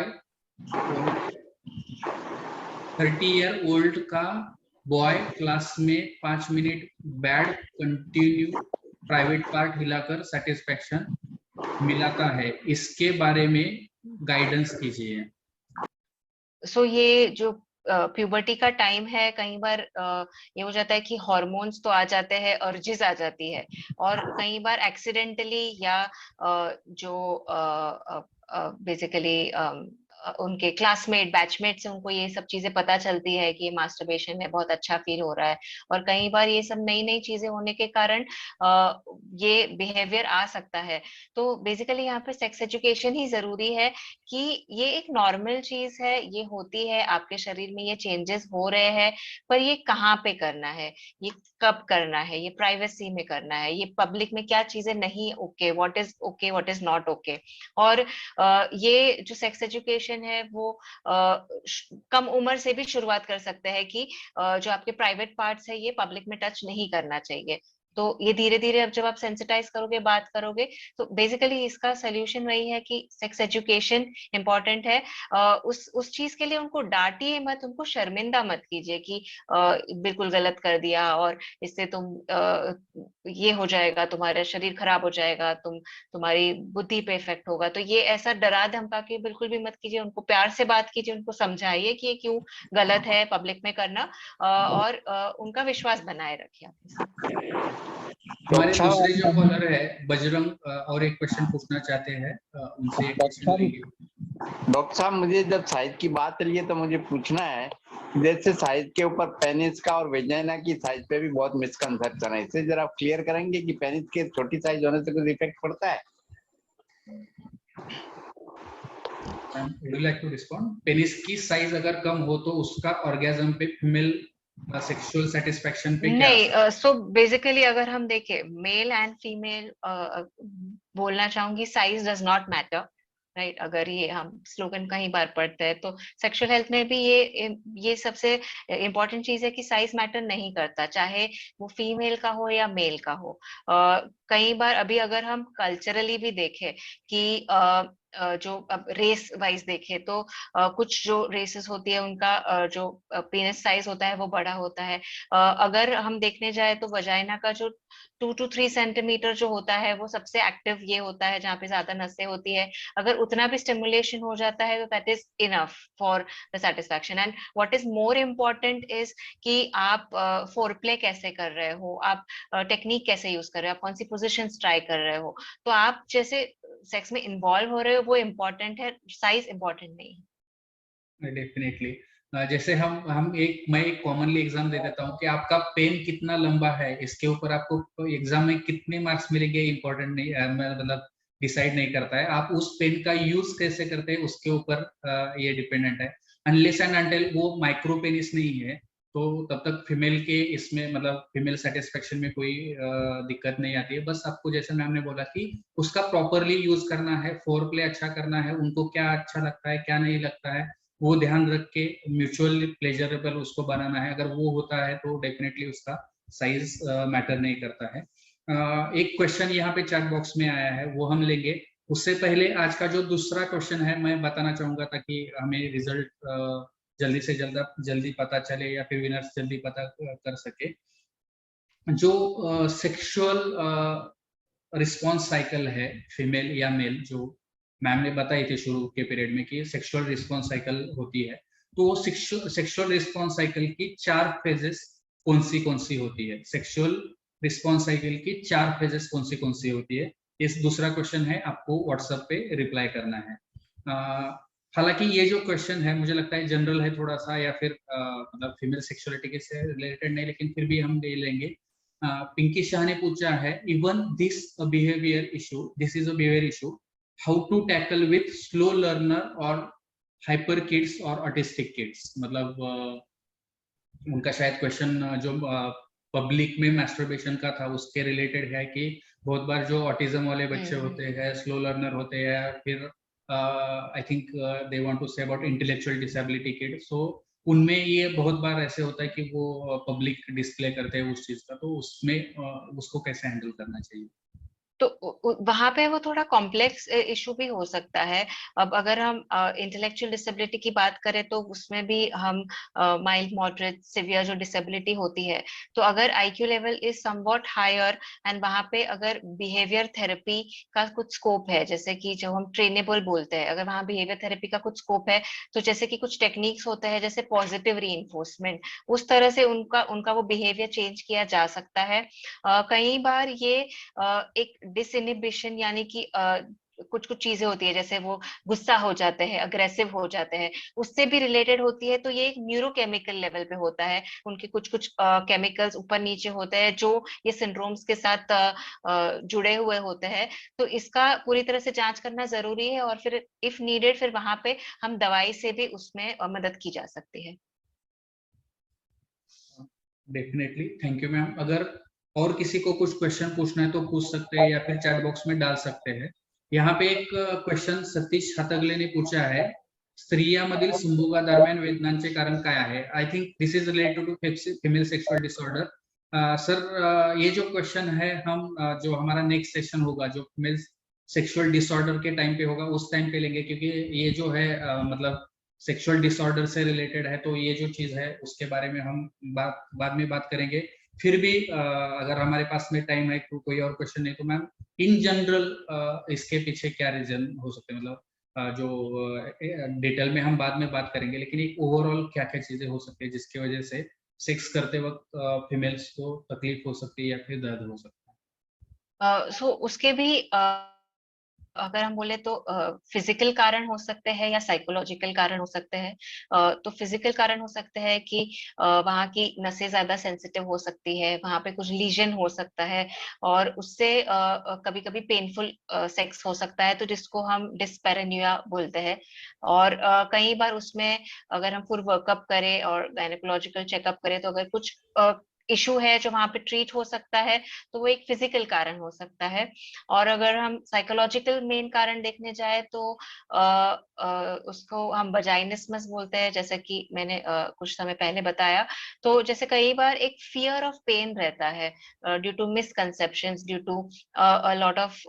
30 year old का बॉय क्लास में 5 minute bad continue private part हिलाकर सेटिस्फेक्शन मिलाता है, इसके बारे में गाइडेंस कीजिए। सो ये जो प्यूबर्टी का टाइम है, कई बार ये हो जाता है कि हॉर्मोन्स तो आ जाते हैं, अर्जिस आ जाती है, और कई बार एक्सीडेंटली या जो बेसिकली उनके क्लासमेट बैचमेट से उनको ये सब चीजें पता चलती है कि मास्टरबेशन में बहुत अच्छा फील हो रहा है। और कई बार ये सब नई नई चीजें होने के कारण ये बिहेवियर आ सकता है। तो बेसिकली यहाँ पे सेक्स एजुकेशन ही जरूरी है कि ये एक नॉर्मल चीज है, ये होती है, आपके शरीर में ये चेंजेस हो रहे हैं, पर ये कहाँ पे करना है, ये कब करना है, ये प्राइवेसी में करना है, ये पब्लिक में क्या चीजें नहीं okay, what is not okay. और ये जो सेक्स एजुकेशन है वो कम उम्र से भी शुरुआत कर सकते हैं कि जो आपके प्राइवेट पार्ट्स है ये पब्लिक में टच नहीं करना चाहिए। तो ये धीरे धीरे अब जब आप सेंसिटाइज करोगे, बात करोगे, तो बेसिकली इसका सोल्यूशन वही है कि सेक्स एजुकेशन इंपॉर्टेंट है। उस चीज के लिए उनको डांटिए मत, उनको शर्मिंदा मत कीजिए कि बिल्कुल गलत कर दिया और इससे तुम ये हो जाएगा, तुम्हारा शरीर खराब हो जाएगा, तुम्हारी बुद्धि पे इफेक्ट होगा। तो ये ऐसा डरा धमका के बिल्कुल भी मत कीजिए, उनको प्यार से बात कीजिए, उनको समझाइए कि ये क्यों गलत है पब्लिक में करना, और उनका विश्वास बनाए रखिए अपने साथ। हमारे दूसरे जो कॉलर है बजरंग, और एक क्वेश्चन पूछना चाहते हैं, उनसे एक क्वेश्चन लेंगे। डॉक्टर साहब, मुझे जब साइज की बात चली है तो मुझे पूछना है, जैसे साइज के ऊपर पेनिस का और वेजाइना की साइज पे भी बहुत मिसकंसेप्शन है, इसे जरा क्लियर करेंगे कि पेनिस के छोटी साइज होने से कुछ इफेक्ट पड़ता है? Would you like to respond? Penis की साइज अगर कम हो तो उसका ऑर्गेज्म पे, फीमेल सेक्सुअल सेटिस्फेक्शन पे क्या असर? नहीं, सो बेसिकली अगर हम देखें मेल एंड फीमेल, बोलना चाहूंगी size does not matter, right. अगर ये हम स्लोगन कहीं बार पढ़ते हैं तो सेक्सुअल हेल्थ में भी ये सबसे इम्पोर्टेंट चीज है कि साइज मैटर नहीं करता, चाहे वो फीमेल का हो या मेल का हो। कई बार अभी अगर हम कल्चरली भी देखें कि जो अब रेस वाइज देखे तो कुछ जो रेसेस होती है उनका जो पेनिस साइज होता है वो बड़ा होता है। अगर हम देखने जाए तो वजाइना का जो 2 to 3 सेंटीमीटर जो होता है वो सबसे एक्टिव ये होता है जहाँ पे ज्यादा नसें होती है। अगर उतना भी स्टिमुलेशन हो जाता है तो that is enough for the satisfaction. And what is more important is कि आप फोरप्ले कैसे कर रहे हो, आप टेक्निक कैसे यूज कर रहे हो, आप कौन सी पोजिशंस ट्राई कर रहे हो। तो आप जैसे सेक्स में इन्वॉल्व हो रहे हो वो इम्पोर्टेंट है, साइज इम्पोर्टेंट नहीं है। डेफिनेटली। जैसे मैं एक कॉमनली एग्जाम दे देता हूँ कि आपका पेन कितना लंबा है, इसके ऊपर आपको एग्जाम में कितने मार्क्स मिलेंगे इम्पोर्टेंट नहीं, मतलब डिसाइड नहीं करता है। आप उस पेन का यूज कैसे करते हैं उसके ऊपर ये डिपेंडेंट है। अनलेस एंड अनटिल वो माइक्रो पेनिस नहीं है तो तब तक फीमेल के इसमें मतलब फीमेल सेटिस्फेक्शन में कोई दिक्कत नहीं आती है। बस आपको जैसे मैम ने बोला कि उसका प्रॉपरली यूज करना है, फोर प्ले अच्छा करना है, उनको क्या अच्छा लगता है क्या नहीं लगता है वो ध्यान रख के म्यूचुअल प्लेजरेबल उसको बनाना है। अगर वो होता है तो डेफिनेटली उसका साइज मैटर नहीं करता है। एक क्वेश्चन यहाँ पे चैट बॉक्स में आया है वो हम लेंगे। उससे पहले आज का जो दूसरा क्वेश्चन है मैं बताना चाहूंगा ताकि हमें रिजल्ट जल्दी से जल्दी पता चले या फिर विनर्स जल्दी पता कर सके। जो सेक्सुअल रिस्पॉन्स साइकिल है फीमेल या मेल, जो मैम ने बताई थी शुरू के पीरियड में कि सेक्सुअल रिस्पॉन्स साइकिल होती है, तो सेक्सुअल रिस्पॉन्स साइकिल की 4 फेजेस कौन सी होती है? सेक्सुअल रिस्पॉन्स साइकिल की 4 फेजेस कौन सी होती है? इस दूसरा क्वेश्चन है, आपको व्हाट्सएप पे रिप्लाई करना है। हालांकि ये जो क्वेश्चन है मुझे लगता है जनरल है थोड़ा सा, या फिर मतलब फीमेल सेक्सुअलिटी के से रिलेटेड नहीं, लेकिन फिर भी हम ले लेंगे। पिंकी शाह ने पूछा है, even this behaviour issue, this is a behaviour issue, how to tackle with slow learner और हाइपर किड्स और ऑटिस्टिक किड्स। मतलब उनका शायद क्वेश्चन जो पब्लिक में मैस्टरबेशन का था उसके रिलेटेड है कि बहुत बार जो ऑटिज्म वाले बच्चे होते हैं, स्लो लर्नर होते हैं, फिर I think they want to say about intellectual disability kid, so उनमें ये बहुत बार ऐसे होता है कि वो पब्लिक डिस्प्ले करते हैं उस चीज का, तो उसमें उसको कैसे हैंडल करना चाहिए? तो वहां पे वो थोड़ा कॉम्प्लेक्स इशू भी हो सकता है। अब अगर हम इंटेलेक्चुअल डिसेबिलिटी की बात करें तो उसमें भी हम माइल्ड मॉडरेट सिवियर जो डिसेबिलिटी होती है, तो अगर IQ level is somewhat higher and वहां पे अगर बिहेवियर थेरेपी का कुछ स्कोप है, जैसे कि जो हम ट्रेनेबल बोलते हैं, अगर वहां बिहेवियर थेरेपी का कुछ स्कोप है, तो जैसे कि कुछ टेक्निक्स होते हैं जैसे पॉजिटिव री, उस तरह से उनका उनका वो बिहेवियर चेंज किया जा सकता है। कई बार ये एक डिसइनिबिशन यानी कि कुछ कुछ चीजें होती है, जैसे वो गुस्सा हो जाते हैं, अग्रेसिव हो जाते हैं, उससे भी रिलेटेड होती है। तो ये एक न्यूरोकेमिकल लेवल पे होता है, उनके कुछ कुछ केमिकल्स ऊपर नीचे होते हैं जो ये सिंड्रोम्स के साथ जुड़े हुए होते हैं। तो इसका पूरी तरह से जांच करना जरूरी है और फिर इफ नीडेड फिर वहां पे हम दवाई से भी उसमें मदद की जा सकती है। Definitely, thank you ma'am. अगर और किसी को कुछ क्वेश्चन पूछना है तो पूछ सकते हैं या फिर चैट बॉक्स में डाल सकते हैं। यहाँ पे एक क्वेश्चन सतीश हातगले ने पूछा है, स्त्रियांमधील संभोगादरम्यान वेदनांचे कारण काय आहे? I think this is related to female sexual disorder. Sir ये जो क्वेश्चन है हम जो हमारा नेक्स्ट सेशन होगा जो फीमेल सेक्सुअल डिसऑर्डर के टाइम पे होगा उस टाइम पे लेंगे, क्योंकि ये जो है मतलब सेक्सुअल डिसऑर्डर से रिलेटेड है, तो ये जो चीज है उसके बारे में हम बाद में बात करेंगे। फिर भी अगर हमारे पास में टाइम है तो कोई और क्वेश्चन नहीं तो मैम इन जनरल इसके पीछे क्या रीजन हो सकते हैं, मतलब जो डिटेल में हम बाद में बात करेंगे, लेकिन एक ओवरऑल क्या क्या चीजें हो सकती है जिसकी वजह से सेक्स करते वक्त फीमेल्स को तकलीफ हो सकती है या फिर दर्द हो सकता है? सो उसके भी अगर हम बोले तो फिजिकल कारण हो सकते हैं या साइकोलॉजिकल कारण हो सकते हैं। तो फिजिकल कारण हो सकते हैं कि वहाँ की नसें ज्यादा सेंसिटिव हो सकती है, वहाँ पे कुछ लीजन हो सकता है और उससे कभी कभी पेनफुल सेक्स हो सकता है, तो जिसको हम डिस्पेरेन्युआ बोलते हैं। और कई बार उसमें अगर हम फुल वर्कअप करें और गायनेकोलॉजिकल चेकअप करें तो अगर कुछ इशू है जो वहां पे ट्रीट हो सकता है, तो वो एक फिजिकल कारण हो सकता है। और अगर हम साइकोलॉजिकल मेन कारण देखने जाए तो उसको हम वजाइनिस्मस बोलते हैं, जैसे कि मैंने कुछ समय पहले बताया। तो जैसे कई बार एक फियर ऑफ पेन रहता है due to misconceptions, due to a lot of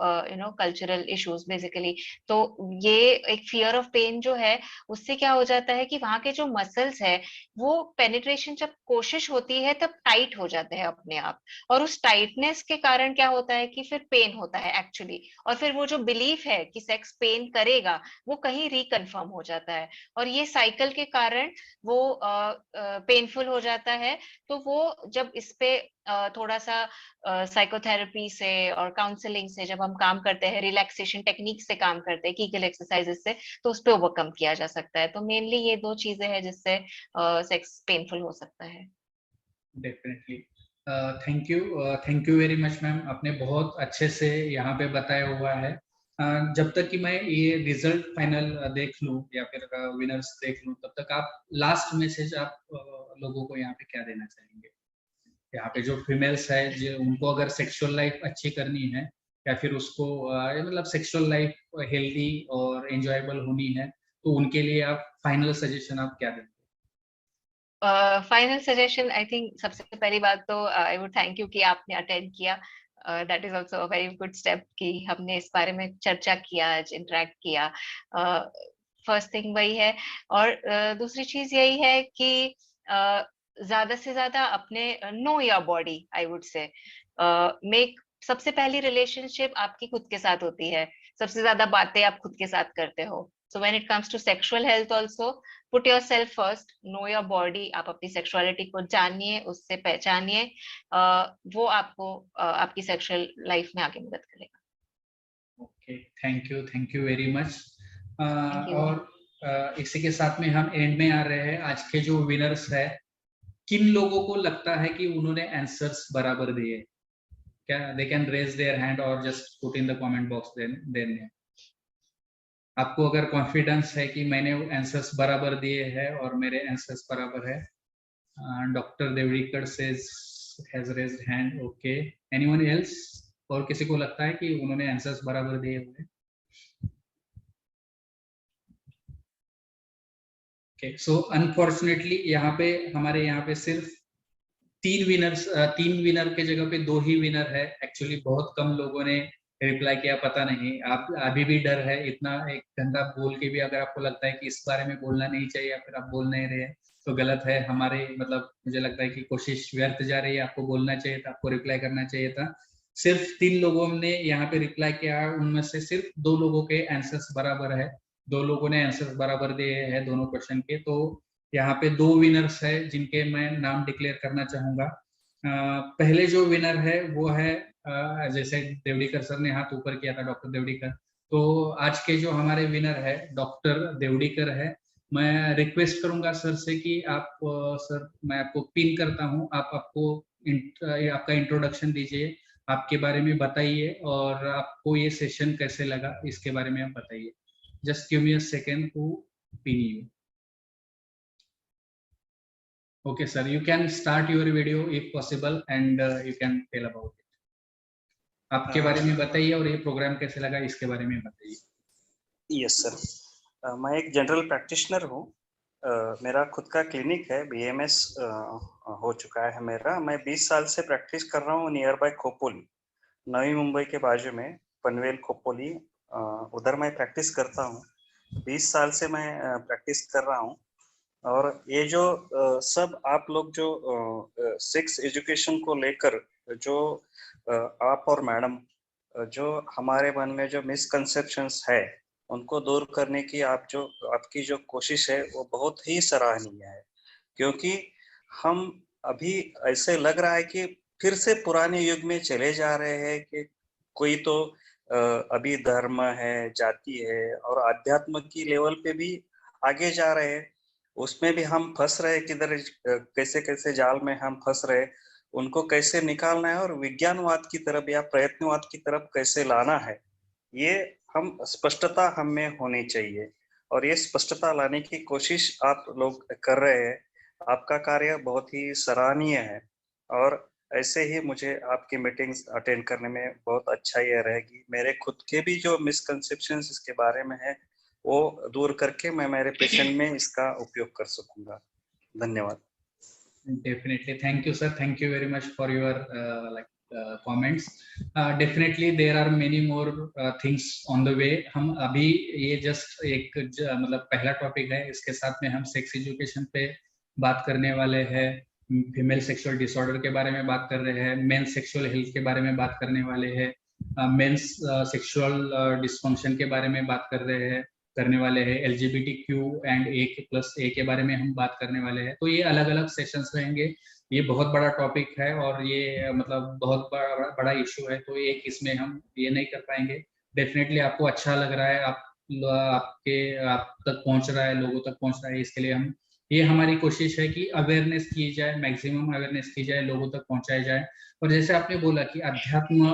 cultural issues basically. तो ये एक फियर ऑफ पेन जो है, उससे क्या हो जाता है कि वहां के जो मसल्स है वो पेनिट्रेशन जब कोशिश होती है तब टाइट हो जाते हैं अपने आप, और उस टाइटनेस के कारण क्या होता है कि फिर पेन होता है एक्चुअली, और फिर वो जो बिलीफ है कि सेक्स पेन करेगा वो कहीं रिकन्फर्म हो जाता है, और ये साइकिल के कारण वो पेनफुल हो जाता है। तो वो जब इस पे थोड़ा सा साइकोथेरेपी से और काउंसलिंग से जब हम काम करते हैं, रिलैक्सेशन टेक्निक से काम करते हैं, कीगल एक्सरसाइजेस से, तो उस पे ओवरकम किया जा सकता है। तो मेनली ये दो चीजें हैं जिससे सेक्स पेनफुल हो सकता है। Definitely. Thank you very much ma'am, आपने बहुत अच्छे से यहाँ पे बताया हुआ है। जब तक कि मैं ये रिजल्ट फाइनल देख लूँ या फिर विनर्स देख लूँ, तब तक आप लास्ट मैसेज आप लोगों को यहाँ पे क्या देना चाहेंगे? यहाँ पे जो फीमेल्स है, जो उनको अगर सेक्सुअल लाइफ अच्छी करनी है या फिर उसको मतलब सेक्सुअल लाइफ हेल्दी और एंजॉयबल होनी है, तो उनके लिए आप फाइनल सजेशन आप क्या देंगे? फाइनल सजेशन, आई थिंक सबसे पहली बात तो आई वुड थैंक यू कि आपने अटेंड किया। That is also a very good step कि हमने इस बारे में चर्चा किया, आज इंटरेक्ट किया। फर्स्ट थिंग वही है। और दूसरी चीज यही है कि ज्यादा से ज्यादा अपने no your body, I would say make, सबसे पहली रिलेशनशिप आपकी खुद के साथ होती है, सबसे ज्यादा बातें आप खुद के साथ करते हो। So when it comes to sexual health also, put yourself first, know your body. आप अपनी सेक्सुअलिटी को जानिए, उससे पहचानिए, वो आपको आपकी सेक्सुअल लाइफ में आगे मदद करेगा। Okay, thank you very much. Thank you. और इसी के साथ में हम एंड में आ रहे हैं। आज के जो विनर्स है, किन लोगों को लगता है कि उन्होंने आंसर्स बराबर दिए? क्या they can raise their hand और just put in the comment box then आपको अगर कॉन्फिडेंस है कि मैंने आंसर्स बराबर दिए हैं और मेरे आंसर्स बराबर है। Doctor Devdikar says has raised hand. Okay, anyone else? और किसी को लगता है कि उन्होंने आंसर्स बराबर दिए हुए? ओके, सो अनफॉर्चुनेटली हमारे यहाँ पे सिर्फ 3 विनर के जगह पे 2 ही विनर है। एक्चुअली बहुत कम लोगों ने रिप्लाई किया, पता नहीं आप अभी भी डर है इतना एक घंटा बोल के भी अगर आपको लगता है कि इस बारे में बोलना नहीं चाहिए या फिर आप बोल नहीं रहे तो गलत है। हमारे मतलब मुझे लगता है कि कोशिश व्यर्थ जा रही है। आपको बोलना चाहिए था, आपको रिप्लाई करना चाहिए था। सिर्फ 3 लोगों ने यहाँ पे रिप्लाई किया, उनमें से सिर्फ 2 लोगों के आंसर्स बराबर है। 2 लोगों ने आंसर्स बराबर दिए हैं दोनों क्वेश्चन के। तो यहाँ पे 2 विनर्स है जिनके मैं नाम डिक्लेयर करना चाहूंगा। पहले जो विनर है वो है, जैसे देवड़ीकर सर ने हाथ ऊपर किया था, डॉक्टर देवड़ीकर। तो आज के जो हमारे विनर है डॉक्टर देवड़ीकर है। मैं रिक्वेस्ट करूंगा सर से कि आप सर, मैं आपको पिन करता हूं, आपका इंट्रोडक्शन दीजिए, आपके बारे में बताइए और आपको ये सेशन कैसे लगा इसके बारे में आप बताइए। Just give me a second to pin you. Okay, sir, you can start your video if possible and you can tell about it. आपके बारे में बताइए और ये प्रोग्राम कैसे लगा इसके बारे में बताइए। यस सर, मैं एक जनरल प्रैक्टिशनर हूँ। मेरा खुद का क्लिनिक है, BMS हो चुका है मेरा। मैं 20 साल से प्रैक्टिस कर रहा हूँ नियर बाय खोपोली, नवी मुंबई के बाजू में पनवेल खोपोली, उधर मैं प्रैक्टिस करता हूँ। 20 साल से मैं प्रैक्टिस कर रहा हूँ। और ये जो सब आप लोग जो सेक्स एजुकेशन को लेकर जो आप और मैडम जो हमारे मन में जो मिसकंसेप्शंस है उनको दूर करने की आपकी जो कोशिश है वो बहुत ही सराहनीय है। क्योंकि हम अभी ऐसे लग रहा है कि फिर से पुराने युग में चले जा रहे हैं कि कोई तो अभी धर्म है, जाति है और अध्यात्म की लेवल पे भी आगे जा रहे हैं। उसमें भी हम फंस रहे, किधर कैसे कैसे जाल में हम फंस रहे, उनको कैसे निकालना है और विज्ञानवाद की तरफ या प्रयत्नवाद की तरफ कैसे लाना है, ये हम स्पष्टता हम में होनी चाहिए। और ये स्पष्टता लाने की कोशिश आप लोग कर रहे हैं। आपका कार्य बहुत ही सराहनीय है और ऐसे ही मुझे आपकी मीटिंग्स अटेंड करने में बहुत अच्छा ये रहेगी। मेरे खुद के भी जो मिसकंसेप्शंस इसके बारे में है वो दूर करके मैं मेरे पेशेंट में इसका उपयोग कर सकूंगा। धन्यवाद। Definitely. Thank you, sir. Thank you very much for your comments. Definitely there are many more things on the way. हम अभी ये just एक मतलब पहला टॉपिक है, इसके साथ में हम सेक्स एजुकेशन पे बात करने वाले हैं, फीमेल सेक्सुअल डिसऑर्डर के बारे में बात कर रहे हैं, मेन सेक्सुअल हेल्थ के बारे में बात करने वाले हैं, मेंस सेक्सुअल डिस्फंक्शन के बारे में बात करने वाले हैं, LGBTQ+A के बारे में हम बात करने वाले हैं। तो ये अलग अलग सेशंस रहेंगे। ये बहुत बड़ा टॉपिक है और ये मतलब बहुत बड़ा इशू है, तो एक इसमें हम ये नहीं कर पाएंगे। डेफिनेटली आपको अच्छा लग रहा है, आप तक पहुंच रहा है, लोगों तक पहुंच रहा है, इसके लिए ये हमारी कोशिश है कि अवेयरनेस की जाए, मैक्सिमम अवेयरनेस की जाए, लोगों तक पहुंचाया जाए। और जैसे आपने बोला कि अध्यात्म,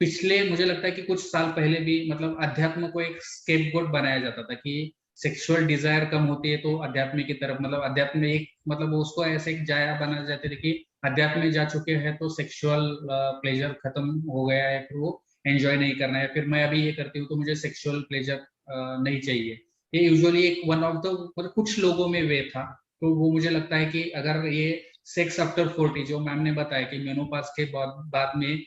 पिछले मुझे लगता है कि कुछ साल पहले भी मतलब अध्यात्म को एक स्केपगोट बनाया जाता था कि सेक्सुअल डिजायर कम होती है तो अध्यात्म की तरफ, मतलब अध्यात्म एक मतलब उसको ऐसे एक जाया बना जाते थे कि अध्यात्म में जा चुके हैं तो सेक्सुअल प्लेजर खत्म हो गया है, फिर वो एंजॉय नहीं करना है, फिर मैं अभी ये करती हूँ तो मुझे सेक्सुअल प्लेजर नहीं चाहिए। ये यूजुअली एक वन ऑफ द मतलब कुछ लोगों में वे था। तो वो मुझे लगता है कि अगर ये सेक्स आफ्टर 40 जो मैम ने बताया कि मेनोपाज के बाद में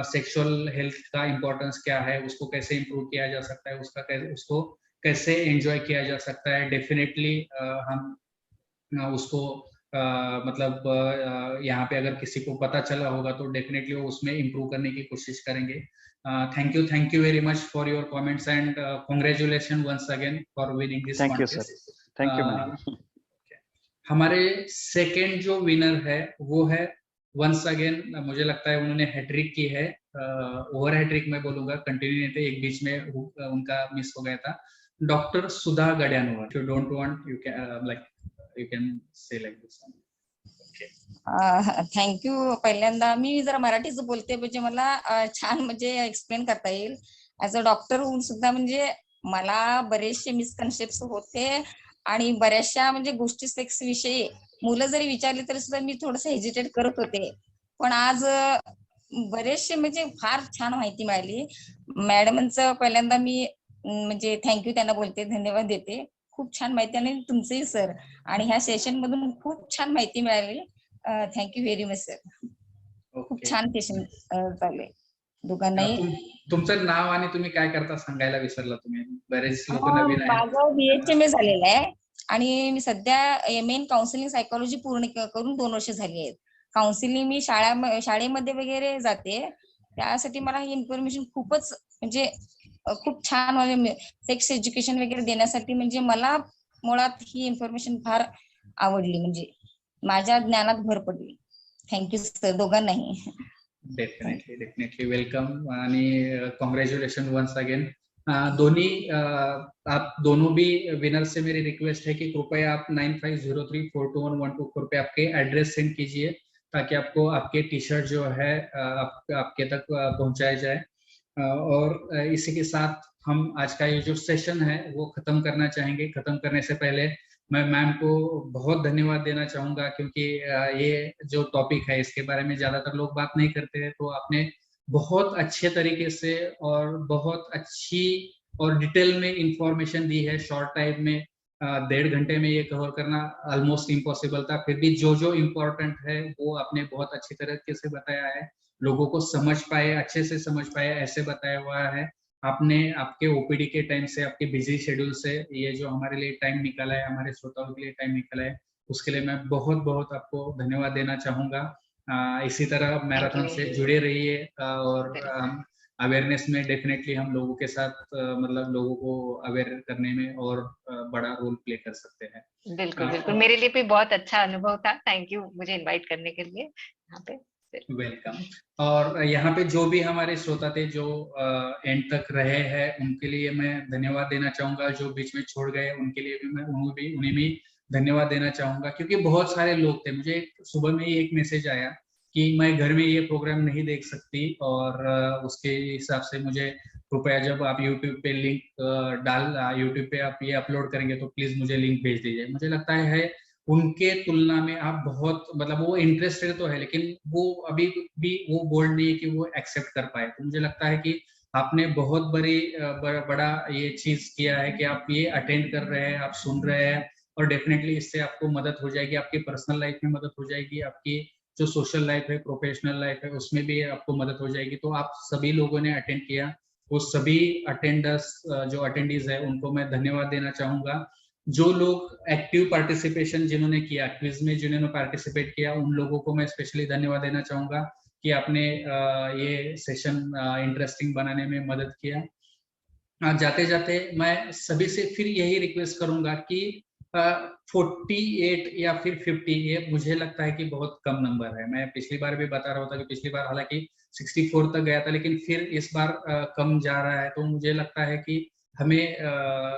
सेक्सुअल हेल्थ का इम्पोर्टेंस क्या है, उसको कैसे इम्प्रूव किया जा सकता है, उसको कैसे एंजॉय किया जा सकता है, डेफिनेटली हम उसको मतलब यहाँ पे अगर किसी को पता चला होगा तो डेफिनेटली वो उसमें इम्प्रूव करने की कोशिश करेंगे। Thank you very much for your comments and congratulation once again for winning this thank you sir. Thank you ma'am. हमारे सेकेंड जो विनर है वो है वंस अगेन, मुझे लगता है उन्होंने हैट्रिक की है, ओवर हैट्रिक मैं बोलूंगा, कंटिन्यू नहीं थे, एक बीच में उनका मिस हो गया था। Doctor Sudha Gadyanvar, you don't want you can say like this. Thank you. पहिल्यांदा मी जरा मराठीच बोलते म्हणजे मला छान म्हणजे एक्सप्लेन करता येईल. ऍज अ डॉक्टर होऊन सुद्धा म्हणजे मला बरेचसे मिसकन्सेप्ट होते आणि बऱ्याचशा म्हणजे गोष्टी सेक्स विषयी मुलं जरी विचारली तरी सुद्धा मी थोडंसं हेजिटेट करत होते. पण आज बरेचसे म्हणजे फार छान माहिती मिळाली. मॅडमांचं पहिल्यांदा मी म्हणजे थँक्यू त्यांना बोलते, धन्यवाद देते. खूप छान माहिती आणि तुमचंही सर, आणि ह्या सेशन मधून खूप छान माहिती मिळाली. Thank you very much sir. खूप छान सेशन चाललंय दोघांनाही. तुमचं नाव आणि तुम्ही काय करता सांगायला विसरला तुम्ही, बरेच लोक नवीन आहेत. माझं BHMA झालेलं आहे आणि मी सध्या MA इन काउन्सिलिंग सायकोलॉजी पूर्ण करून 2 वर्ष झाली आहेत. काउन्सिलिंग मी शाळेमध्ये वगैरे जाते, त्यासाठी मला ही इन्फॉर्मेशन खूपच म्हणजे खूप छान म्हणजे सेक्स एज्युकेशन वगैरे देण्यासाठी म्हणजे मला मुळात ही इन्फॉर्मेशन फार आवडली, म्हणजे माझ्या ज्ञानात भर पडली. थँक्यू सर दोघांनाही. डेफिनेटली वेलकम आणि कॉन्ग्रेचुलेशन वंस अगेन। आप दोनों भी विनर से मेरी रिक्वेस्ट है कि कृपया आप 9503421124 पे आपके एड्रेस सेंड कीजिए ताकि आपको आपके टी शर्ट जो है आपके तक पहुंचाया जाए। और इसी के साथ हम आज का ये जो सेशन है वो खत्म करना चाहेंगे। खत्म करने से पहले मैं मैम को बहुत धन्यवाद देना चाहूंगा क्योंकि ये जो टॉपिक है इसके बारे में ज्यादातर लोग बात नहीं करते हैं, तो आपने बहुत अच्छे तरीके से और बहुत अच्छी और डिटेल में इंफॉर्मेशन दी है। शॉर्ट टाइम में 1.5 घंटे में ये कवर करना ऑलमोस्ट इम्पॉसिबल था, फिर भी जो इम्पोर्टेंट है वो आपने बहुत अच्छी तरीके से बताया है, लोगों को समझ पाए, अच्छे से समझ पाए ऐसे बताया हुआ है आपने। आपके ओपीडी के टाइम से, आपके बिजी शेड्यूल से ये जो हमारे लिए टाइम निकाला है, हमारे श्रोताओं के लिए टाइम निकाला है, उसके लिए मैं बहुत बहुत आपको धन्यवाद देना चाहूंगा। इसी तरह मैराथन से जुड़े रहिए और अवेयरनेस में डेफिनेटली हम लोगों के साथ मतलब लोगों को अवेयर करने में और बड़ा रोल प्ले कर सकते हैं। बिल्कुल बिल्कुल, मेरे लिए भी बहुत अच्छा अनुभव था। थैंक यू मुझे इनवाइट करने के लिए यहाँ पे। वेलकम। और यहाँ पे जो भी हमारे श्रोता थे जो एंड तक रहे हैं उनके लिए मैं धन्यवाद देना चाहूंगा। जो बीच में छोड़ गए उनके लिए भी मैं उन्हें भी धन्यवाद देना चाहूंगा क्योंकि बहुत सारे लोग थे। मुझे सुबह में ही एक मैसेज आया कि मैं घर में ये प्रोग्राम नहीं देख सकती और उसके हिसाब से मुझे कृपया जब आप यूट्यूब पे लिंक यूट्यूब पे आप ये अपलोड करेंगे तो प्लीज मुझे लिंक भेज दीजिए। मुझे लगता है उनके तुलना में आप बहुत मतलब वो इंटरेस्टेड तो है लेकिन वो अभी भी वो बोल्ड नहीं है कि वो एक्सेप्ट कर पाए। तो मुझे लगता है कि आपने बहुत बड़ा ये चीज किया है कि आप ये अटेंड कर रहे हैं, आप सुन रहे हैं, और डेफिनेटली इससे आपको मदद हो जाएगी, आपकी पर्सनल लाइफ में मदद हो जाएगी, आपकी जो सोशल लाइफ है, प्रोफेशनल लाइफ है, उसमें भी आपको मदद हो जाएगी। तो आप सभी लोगों ने अटेंड किया, वो सभी अटेंडर्स जो अटेंडीज है उनको मैं धन्यवाद देना चाहूंगा। जो लोग एक्टिव पार्टिसिपेशन जिन्होंने किया, क्विज में जिन्होंने पार्टिसिपेट किया, उन लोगों को मैं स्पेशली धन्यवाद देना चाहूंगा कि आपने ये सेशन इंटरेस्टिंग बनाने में मदद किया। जाते जाते मैं सभी से फिर यही रिक्वेस्ट करूंगा कि 48 या फिर 50 ये मुझे लगता है कि बहुत कम नंबर है। मैं पिछली बार भी बता रहा था कि पिछली बार हालांकि 64 तक गया था, लेकिन फिर इस बार कम जा रहा है। तो मुझे लगता है कि हमें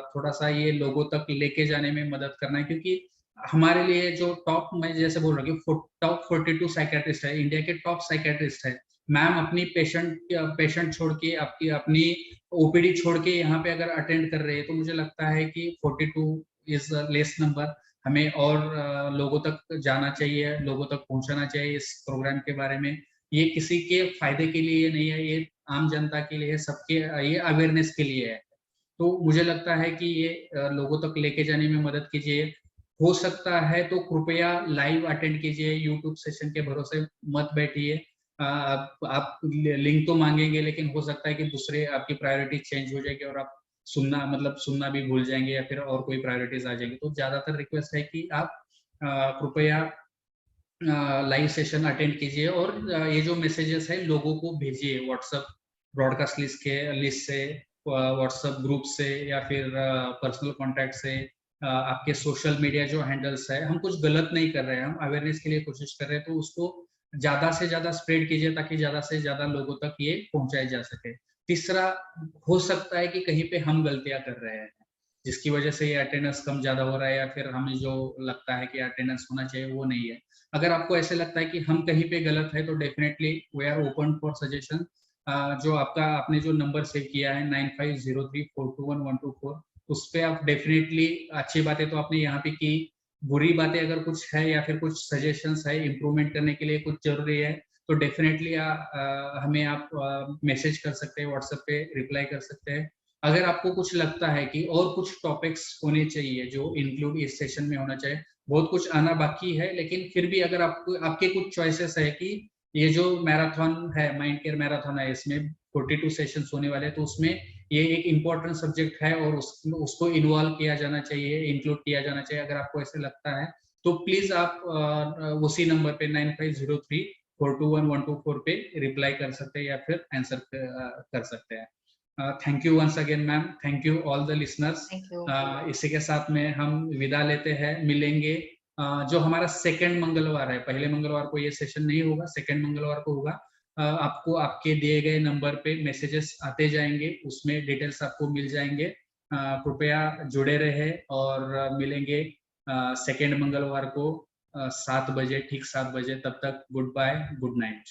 थोड़ा सा ये लोगों तक लेके जाने में मदद करना है, क्योंकि हमारे लिए जो टॉप, मैं जैसे बोल रहा हूँ टॉप 42 साइकेट्रिस्ट है, इंडिया के टॉप साइकेट्रिस्ट है। मैम अपनी पेशेंट छोड़ के, आपकी अपनी ओपीडी छोड़ के यहाँ पे अगर अटेंड कर रहे हैं, तो मुझे लगता है कि 42 इज लेस नंबर। हमें और लोगों तक जाना चाहिए, लोगों तक पहुंचाना चाहिए इस प्रोग्राम के बारे में। ये किसी के फायदे के लिए नहीं है, ये आम जनता के लिए, सबके ये अवेयरनेस के लिए है। तो मुझे लगता है कि ये लोगों तक लेके जाने में मदद कीजिए। हो सकता है तो कृपया लाइव अटेंड कीजिए, यूट्यूब सेशन के भरोसे मत बैठिए। आप लिंक तो मांगेंगे, लेकिन हो सकता है कि दूसरे आपकी प्रायोरिटी चेंज हो जाएगी और आप सुनना भी भूल जाएंगे, या फिर और कोई प्रायोरिटीज आ जाएंगी। तो ज्यादातर रिक्वेस्ट है कि आप कृपया लाइव सेशन अटेंड कीजिए, और ये जो मैसेजेस है लोगों को भेजिए व्हाट्सएप ब्रॉडकास्ट लिस्ट से, व्हाट्सएप ग्रुप से, या फिर पर्सनल कॉन्टैक्ट से, आपके सोशल मीडिया जो हैंडल्स है। हम कुछ गलत नहीं कर रहे हैं, हम अवेयरनेस के लिए कोशिश कर रहे हैं, तो उसको ज्यादा से ज्यादा स्प्रेड कीजिए ताकि ज्यादा से ज्यादा लोगों तक ये पहुंचाया जा सके। तीसरा, हो सकता है कि कहीं पे हम गलतियां कर रहे हैं जिसकी वजह से ये अटेंडेंस कम ज्यादा हो रहा है, या फिर हमें जो लगता है कि अटेंडेंस होना चाहिए वो नहीं है। अगर आपको ऐसे लगता है कि हम कहीं पे गलत है, तो definitely we are open for suggestion. जो आपने जो नंबर सेव किया है 9503421124, उस पे आप डेफिनेटली, अच्छी बातें तो आपने यहाँ पे की, बुरी बातें अगर कुछ है या फिर कुछ सजेशंस है इम्प्रूवमेंट करने के लिए कुछ जरूरी है, तो डेफिनेटली हमें आप मैसेज कर सकते हैं, व्हाट्सएप पे रिप्लाई कर सकते हैं। अगर आपको कुछ लगता है कि और कुछ टॉपिक्स होने चाहिए जो इंक्लूड इस सेशन में होना चाहिए, बहुत कुछ आना बाकी है, लेकिन फिर भी अगर आपके कुछ चॉइसेस है कि ये जो मैराथन है, माइंड केयर मैराथन है, इसमें 42 सेशंस होने वाले हैं, तो उसमें ये एक इम्पोर्टेंट सब्जेक्ट है और उसको इन्वॉल्व किया जाना चाहिए, इंक्लूड किया जाना चाहिए। अगर आपको ऐसे लगता है तो प्लीज आप उसी नंबर पे 9503421124 पे रिप्लाई कर सकते हैं या फिर आंसर कर सकते हैं। Thank you once again ma'am, thank you all the listeners. इसी के साथ में हम विदा लेते हैं, मिलेंगे जो हमारा सेकंड मंगलवार है। पहले मंगलवार को ये सेशन नहीं होगा, सेकंड मंगलवार को होगा। आपको आपके दिए गए नंबर पे मैसेजेस आते जाएंगे, उसमें डिटेल्स आपको मिल जाएंगे। कृपया जुड़े रहे और मिलेंगे सेकंड मंगलवार को 7 बजे, ठीक 7 बजे। तब तक गुड बाय, गुड नाइट।